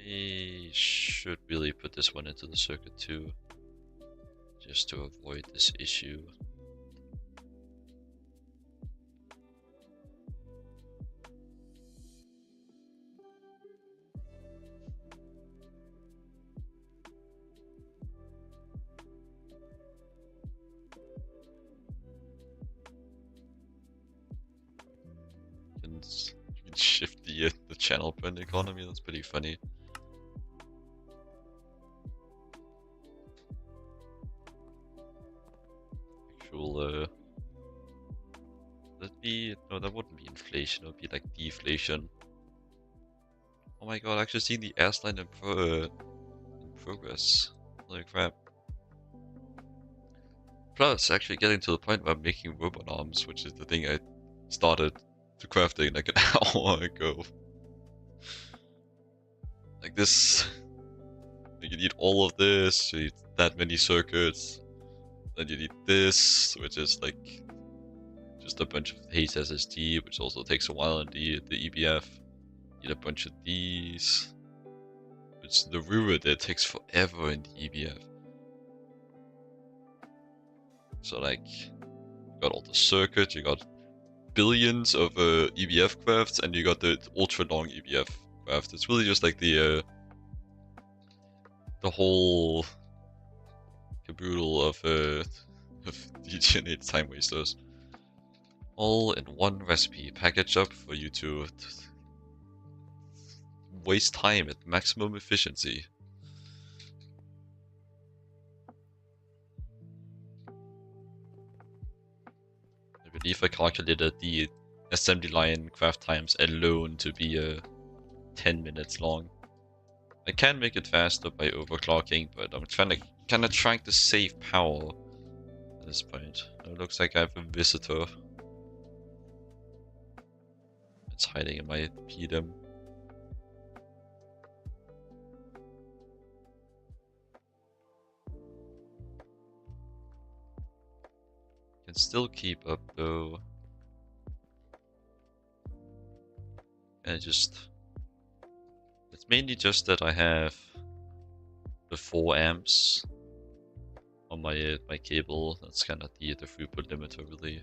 I should really put this one into the circuit 2 just to avoid this issue. You can shift the channel point economy. That's pretty funny. Actual that wouldn't be inflation. It would be like deflation. Oh my god! I actually seen the airline in progress. Holy crap! Plus, actually getting to the point where I'm making robot arms, which is the thing I started to crafting like an hour ago. Like this, you need all of this, you need that many circuits, then you need this, which is like just a bunch of Haze SSD, which also takes a while in the EBF. You need a bunch of these, which the Rura there takes forever in the EBF. So like, you got all the circuits, you got billions of EBF crafts, and you got the ultra long EBF craft. It's really just like the whole caboodle of GTNH time wasters, all in one recipe packaged up for you to waste time at maximum efficiency. I believe I calculated the assembly line craft times alone to be 10 minutes long. I can make it faster by overclocking, but I'm kind of trying to save power at this point. It looks like I have a visitor. It's hiding in my PDM. Can still keep up though. And just It's mainly just that I have the 4 amps on my cable. That's kind of the throughput limiter, really.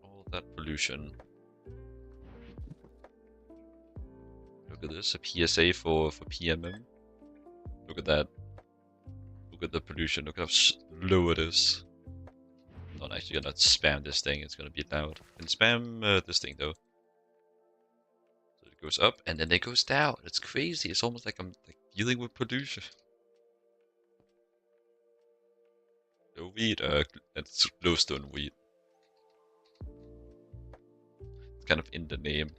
All that pollution. Look at this, a PSA for PMM. Look at that. Look at the pollution. Look how low it is. I'm not actually gonna spam this thing. It's gonna be loud. I can spam this thing though. So it goes up and then it goes down. It's crazy. It's almost like I'm like dealing with pollution. No weed. It's glowstone weed. It's kind of in the name.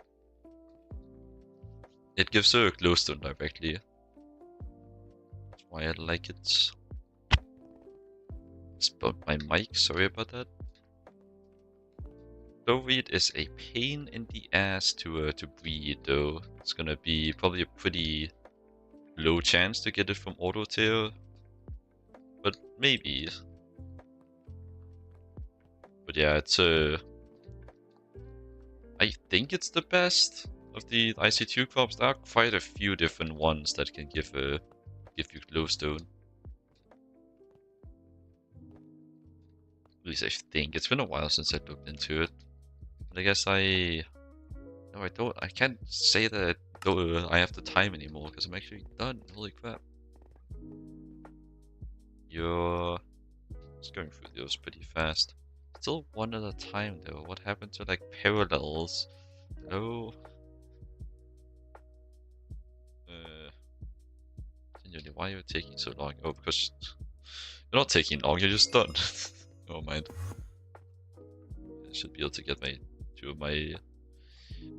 It gives a glowstone directly. That's why I like it. Just bumped my mic. Sorry about that. LuV is a pain in the ass to breed though. It's gonna be probably a pretty low chance to get it from auto tail, but maybe. But yeah, it's I think it's the best of the IC2 crops. There are quite a few different ones that can give you glowstone. At least I think. It's been a while since I looked into it. But I guess no, I don't. I can't say that I have the time anymore because I'm actually done. Holy crap! You're just going through those pretty fast. Still one at a time though. What happened to like parallels? Hello. Continually, why are you taking so long? Oh, because you're not taking long. You're just done. Oh mind. I should be able to get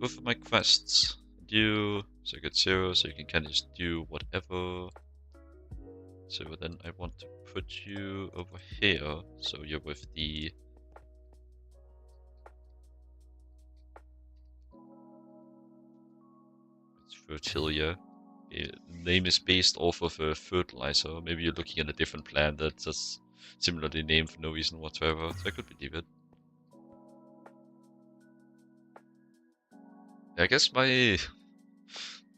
both of my quests. Do circuit 0, so you can kind of just do whatever. So then I want to put you over here, so you're with the Fertilia. The name is based off of a fertilizer. Maybe you're looking at a different plant that's just similarly named for no reason whatsoever. So I could believe it. I guess my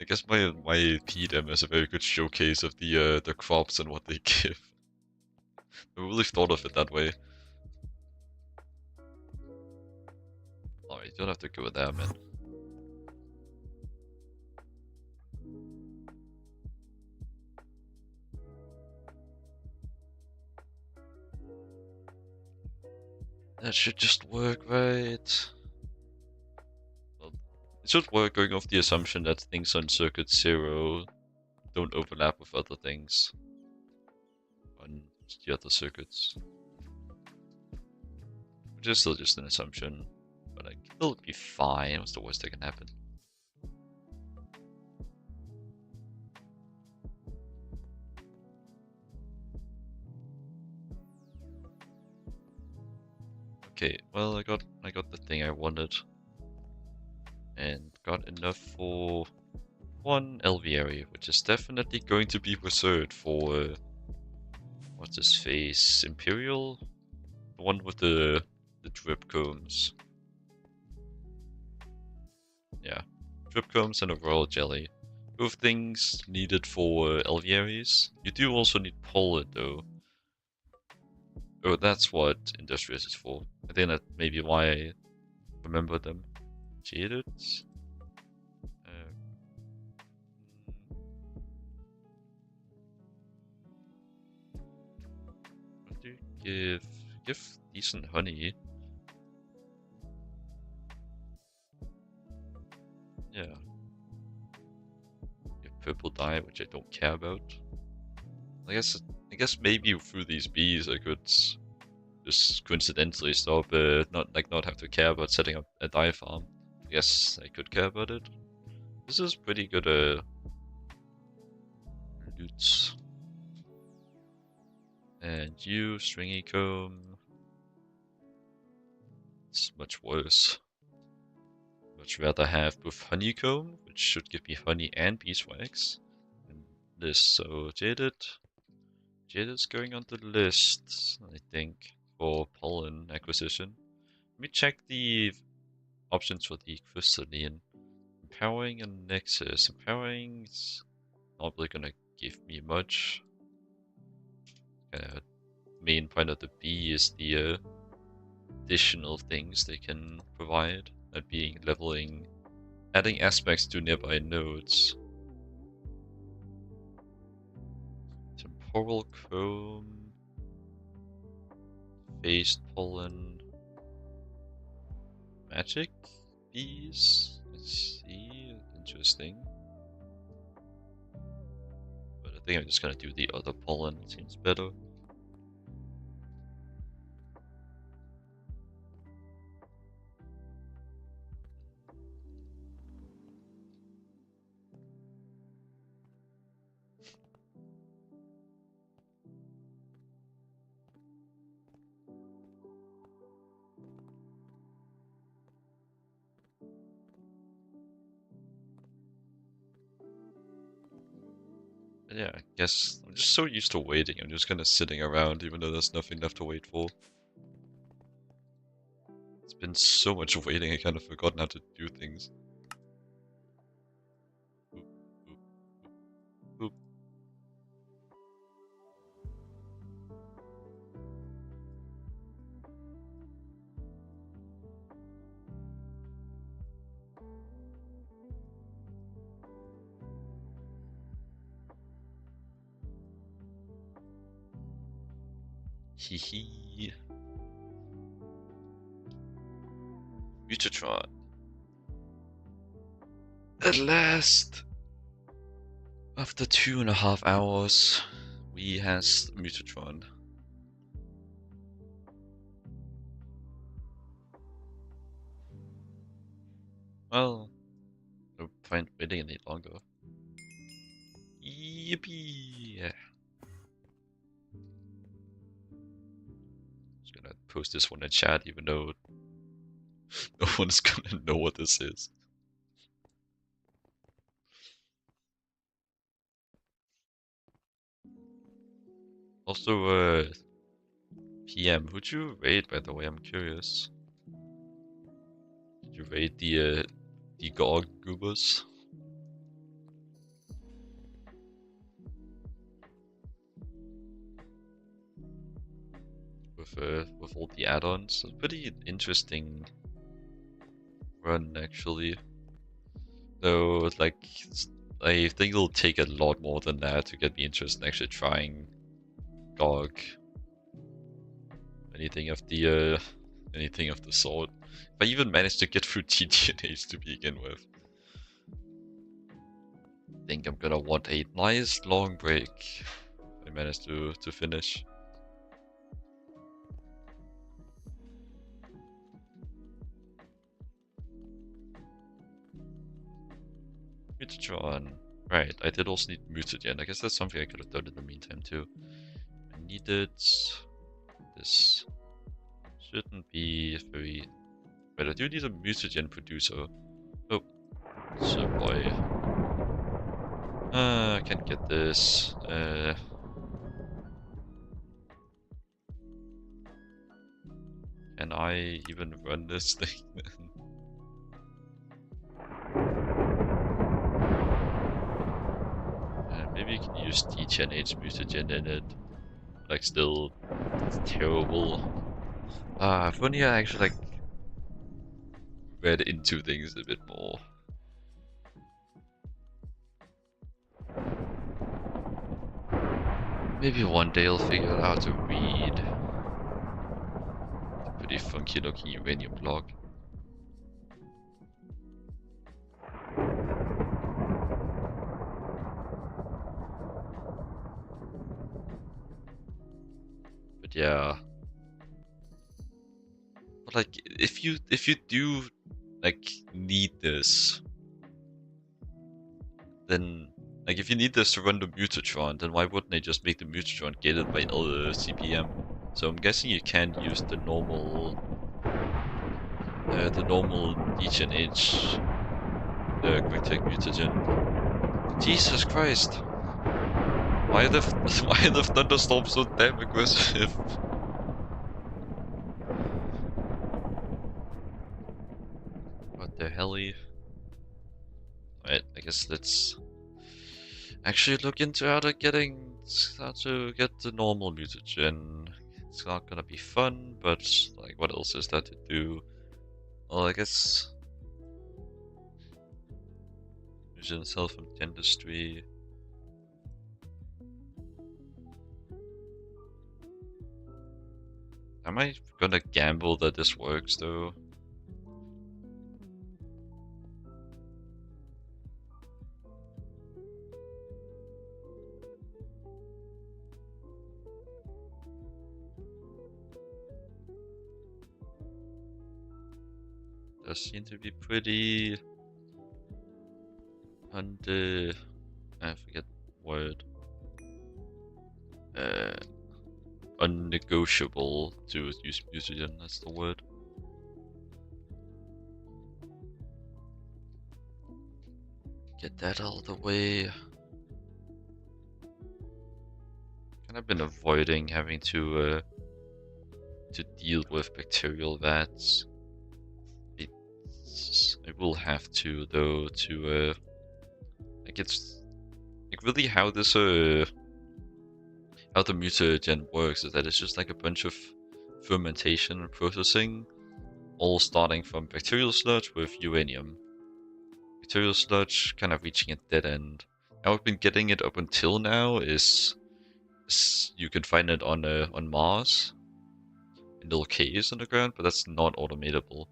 PDM is a very good showcase of the crops and what they give. I really thought of it that way. Alright, you don't have to go there, man. That should just work, right? Well, it should work going off the assumption that things on circuit 0 don't overlap with other things on the other circuits. Which is still just an assumption, but like, it'll be fine. What's the worst that can happen? Okay, well I got the thing I wanted. And got enough for one LV, which is definitely going to be reserved for what's his face? Imperial? The one with the drip combs. Yeah. Drip combs and a royal jelly. Both things needed for LV. You do also need pollen though. Oh, that's what Industrious is for. I think that may be why I remember them. Jaded? What do you give? Give decent honey. Yeah. Give purple dye, which I don't care about. I guess maybe through these bees I could just coincidentally stop not have to care about setting up a dye farm. I guess I could care about it. This is pretty good loot. And you, stringy comb. It's much worse. Much rather have both honeycomb, which should give me honey and beeswax. And this, so jaded. Jade is going on the list, I think, for pollen acquisition. Let me check the options for the crystalline. Empowering and Nexus. Empowering's not really gonna give me much. Main point of the bee is the additional things they can provide, that being leveling, adding aspects to nearby nodes. Temporal Chrome, Phased Pollen, Magic Bees, let's see, interesting. But I think I'm just gonna do the other pollen, it seems better. Yeah, I guess I'm just so used to waiting. I'm just kind of sitting around even though there's nothing left to wait for. It's been so much waiting, I kind of forgotten how to do things. Boop, boop, boop. Hehe. Mutatron. At last! After 2.5 hours, we has Mutatron. Well, no point waiting any longer. Yippee! Just gonna post this one in chat even though no one's gonna know what this is. Also, PM, who'd you raid, by the way? I'm curious. Did you raid the Gorg Goobers? With all the add-ons? It's a pretty interesting run, actually. Though, like, I think it'll take a lot more than that to get me interested in actually trying Gorg. Anything of the sort. If I even managed to get through GTNH to begin with. I think I'm gonna want a nice long break if I manage to finish. Mutatron. Right, I did also need Mutagen. I guess that's something I could have done in the meantime too. I needed this. Shouldn't be very... But I do need a Mutagen producer. Oh, so boy. I can't get this. Can I even run this thing? Maybe you can use TGNH Mutagen in it. Like, still, it's terrible. If only I actually, like, read into things a bit more. Maybe one day I'll figure out how to read. It's a pretty funky looking uranium block. But yeah. But like, if you do like need this, then like if you need this to run the Mutatron, then why wouldn't they just make the Mutatron gated by another CPM? So I'm guessing you can't use the normal DGNH QuickTech Mutagen. Jesus Christ! Why the why the thunderstorm so damn aggressive? What the helly? Alright, I guess let's actually look into how to get the normal mutagen. It's not gonna be fun, but like, what else is there to do? Well, I guess mutagen sell from dentistry. Am I gonna gamble that this works though? Does seem to be pretty under. I forget the word. Unnegotiable to use mutagen. That's the word. Get that out of the way. And I've been avoiding having to deal with bacterial vats. I will have to though to like it's like really how this how the mutagen works is that it's just like a bunch of fermentation and processing, all starting from bacterial sludge with uranium. Bacterial sludge kind of reaching a dead end. How I've been getting it up until now is you can find it on Mars in little caves underground, but that's not automatable.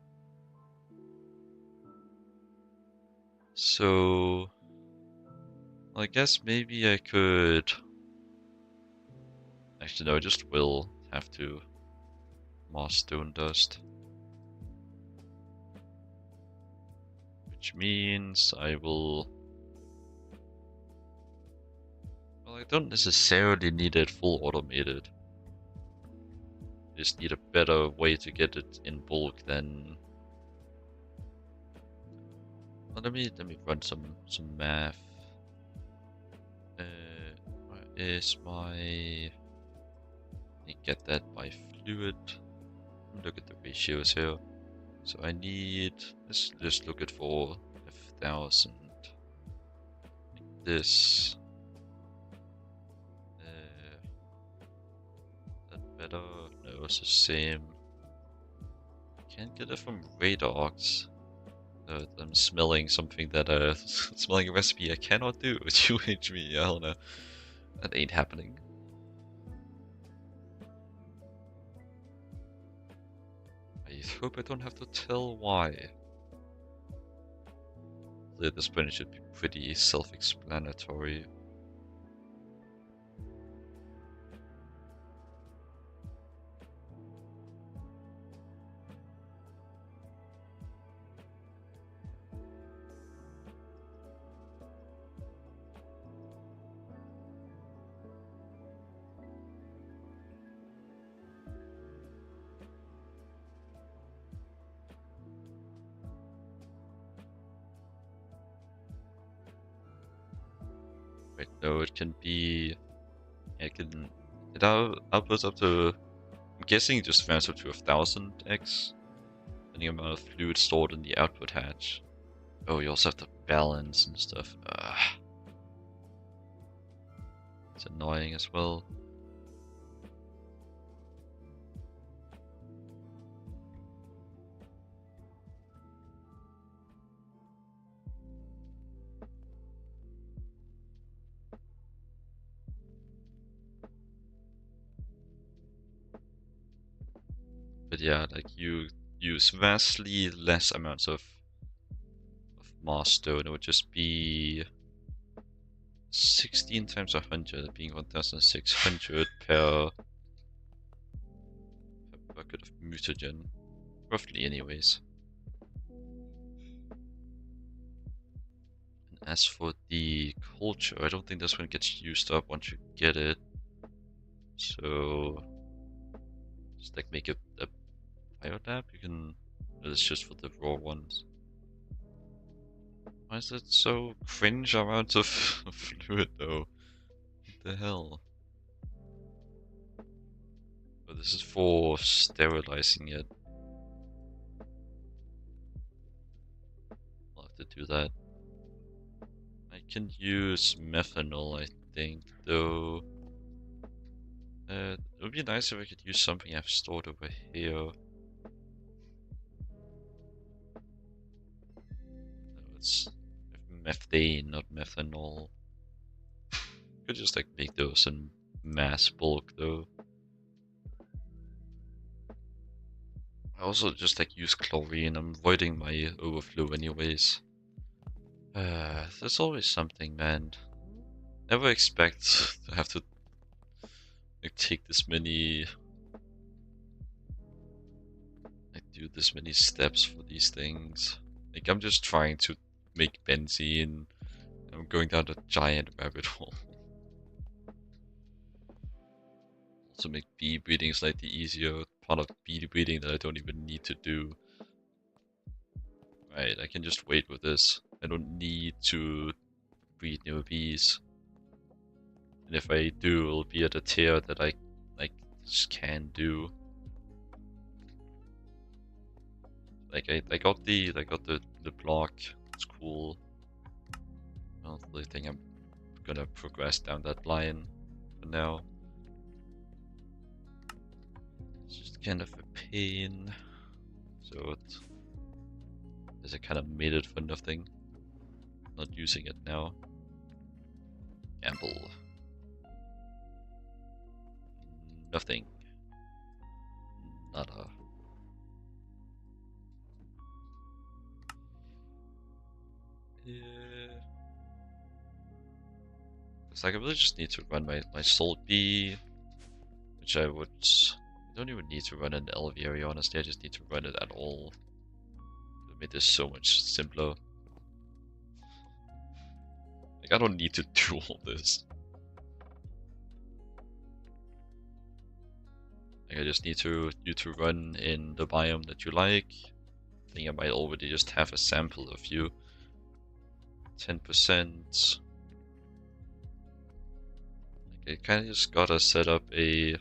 So I guess maybe I could. Actually, no, I just will have to Mars stone dust. Which means I will. Well, I don't necessarily need it full automated. I just need a better way to get it in bulk than. Well, let me run some math. Where is my? Get that by fluid. Look at the ratios here. So I need. Let's just look at for 1,000. Like this. That better? No, it's the same. Can't get it from Radox. I'm smelling something that smelling a recipe I cannot do. UHV, hell no. That ain't happening. I hope I don't have to tell why. At this point it should be pretty self-explanatory. Wait, no, it can be. It outputs up to. I'm guessing it just advances up to 1,000x. Any amount of fluid stored in the output hatch. Oh, you also have to balance and stuff. It's annoying as well. But yeah, like you use vastly less amounts of Mars stone. It would just be 16 times 100, being 1,600 per bucket of mutagen. Roughly, anyways. And as for the culture, I don't think this one gets used up once you get it. So just like make a biolab. You can. It's just for the raw ones. Why is it so cringe amounts of fluid though? The hell? But this is for sterilizing it. I'll have to do that. I can use methanol, I think, though. It would be nice if I could use something I've stored over here. No, it's methane, not methanol. Could just like make those in mass bulk though. I also just like use chlorine. I'm avoiding my overflow anyways. There's always something, man. Never expect to have to like take this many, like do this many steps for these things. Like I'm just trying to make benzene. I'm going down a giant rabbit hole. Also make bee breeding slightly easier. Part of bee breeding that I don't even need to do. Right, I can just wait with this. I don't need to breed new bees. And if I do, it'll be at a tier that I like just can do. Like I got the block. It's cool. I don't really think I'm gonna progress down that line for now. It's just kind of a pain. So I kind of made it for nothing. Not using it now. Gamble. Nothing. Nada. Yeah. It's like I really just need to run my salt bee, which I don't even need to run an LV, honestly. I just need to run it at all. It made this so much simpler. Like I don't need to do all this. Like I just need you to run in the biome that you like. I think I might already just have a sample of you. 10%. Like I kind of just gotta set up a.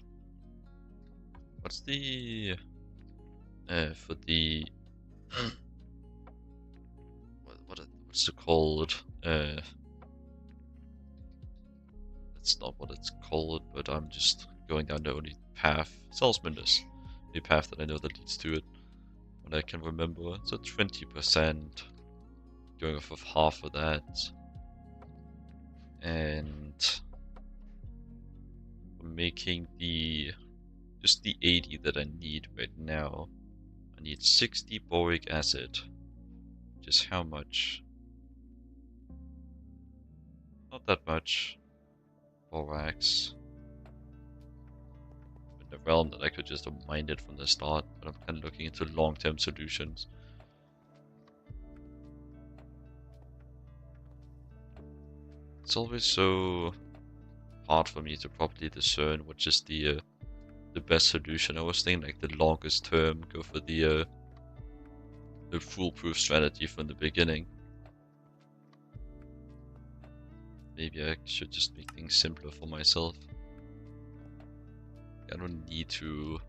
What's the for the what's it called? That's not what it's called, but I'm just going down the only path. Salesman-ness. The path that I know that leads to it. What I can remember. So 20%. Going off of half of that. And making just the 80 that I need right now. I need 60 boric acid. Which is how much? Not that much. Borax. In the realm that I could just have mined it from the start, but I'm kind of looking into long-term solutions. It's always so hard for me to properly discern which is the best solution. I was thinking like the longest term, go for the foolproof strategy from the beginning. Maybe I should just make things simpler for myself. I don't need to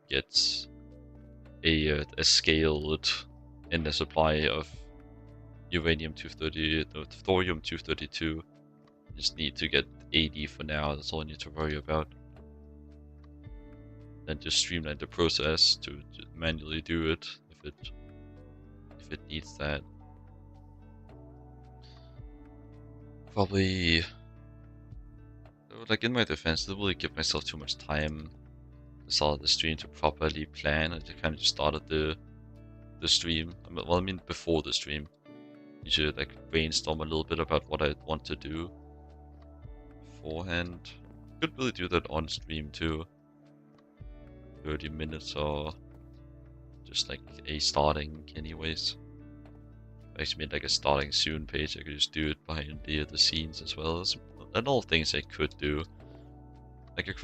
get a scaled in the supply of uranium-230, no, thorium-232. I just need to get 80 for now. That's all I need to worry about. Then just streamline the process to manually do it if it needs that. Probably, like in my defense, I didn't really give myself too much time at the start of the stream to properly plan. I just kind of just started the stream. Well, I mean before the stream. You should like brainstorm a little bit about what I want to do beforehand. Could really do that on stream too. 30 minutes or just like a starting anyways. I actually made like a starting soon page. I could just do it behind the scenes as well. And all things I could do. Like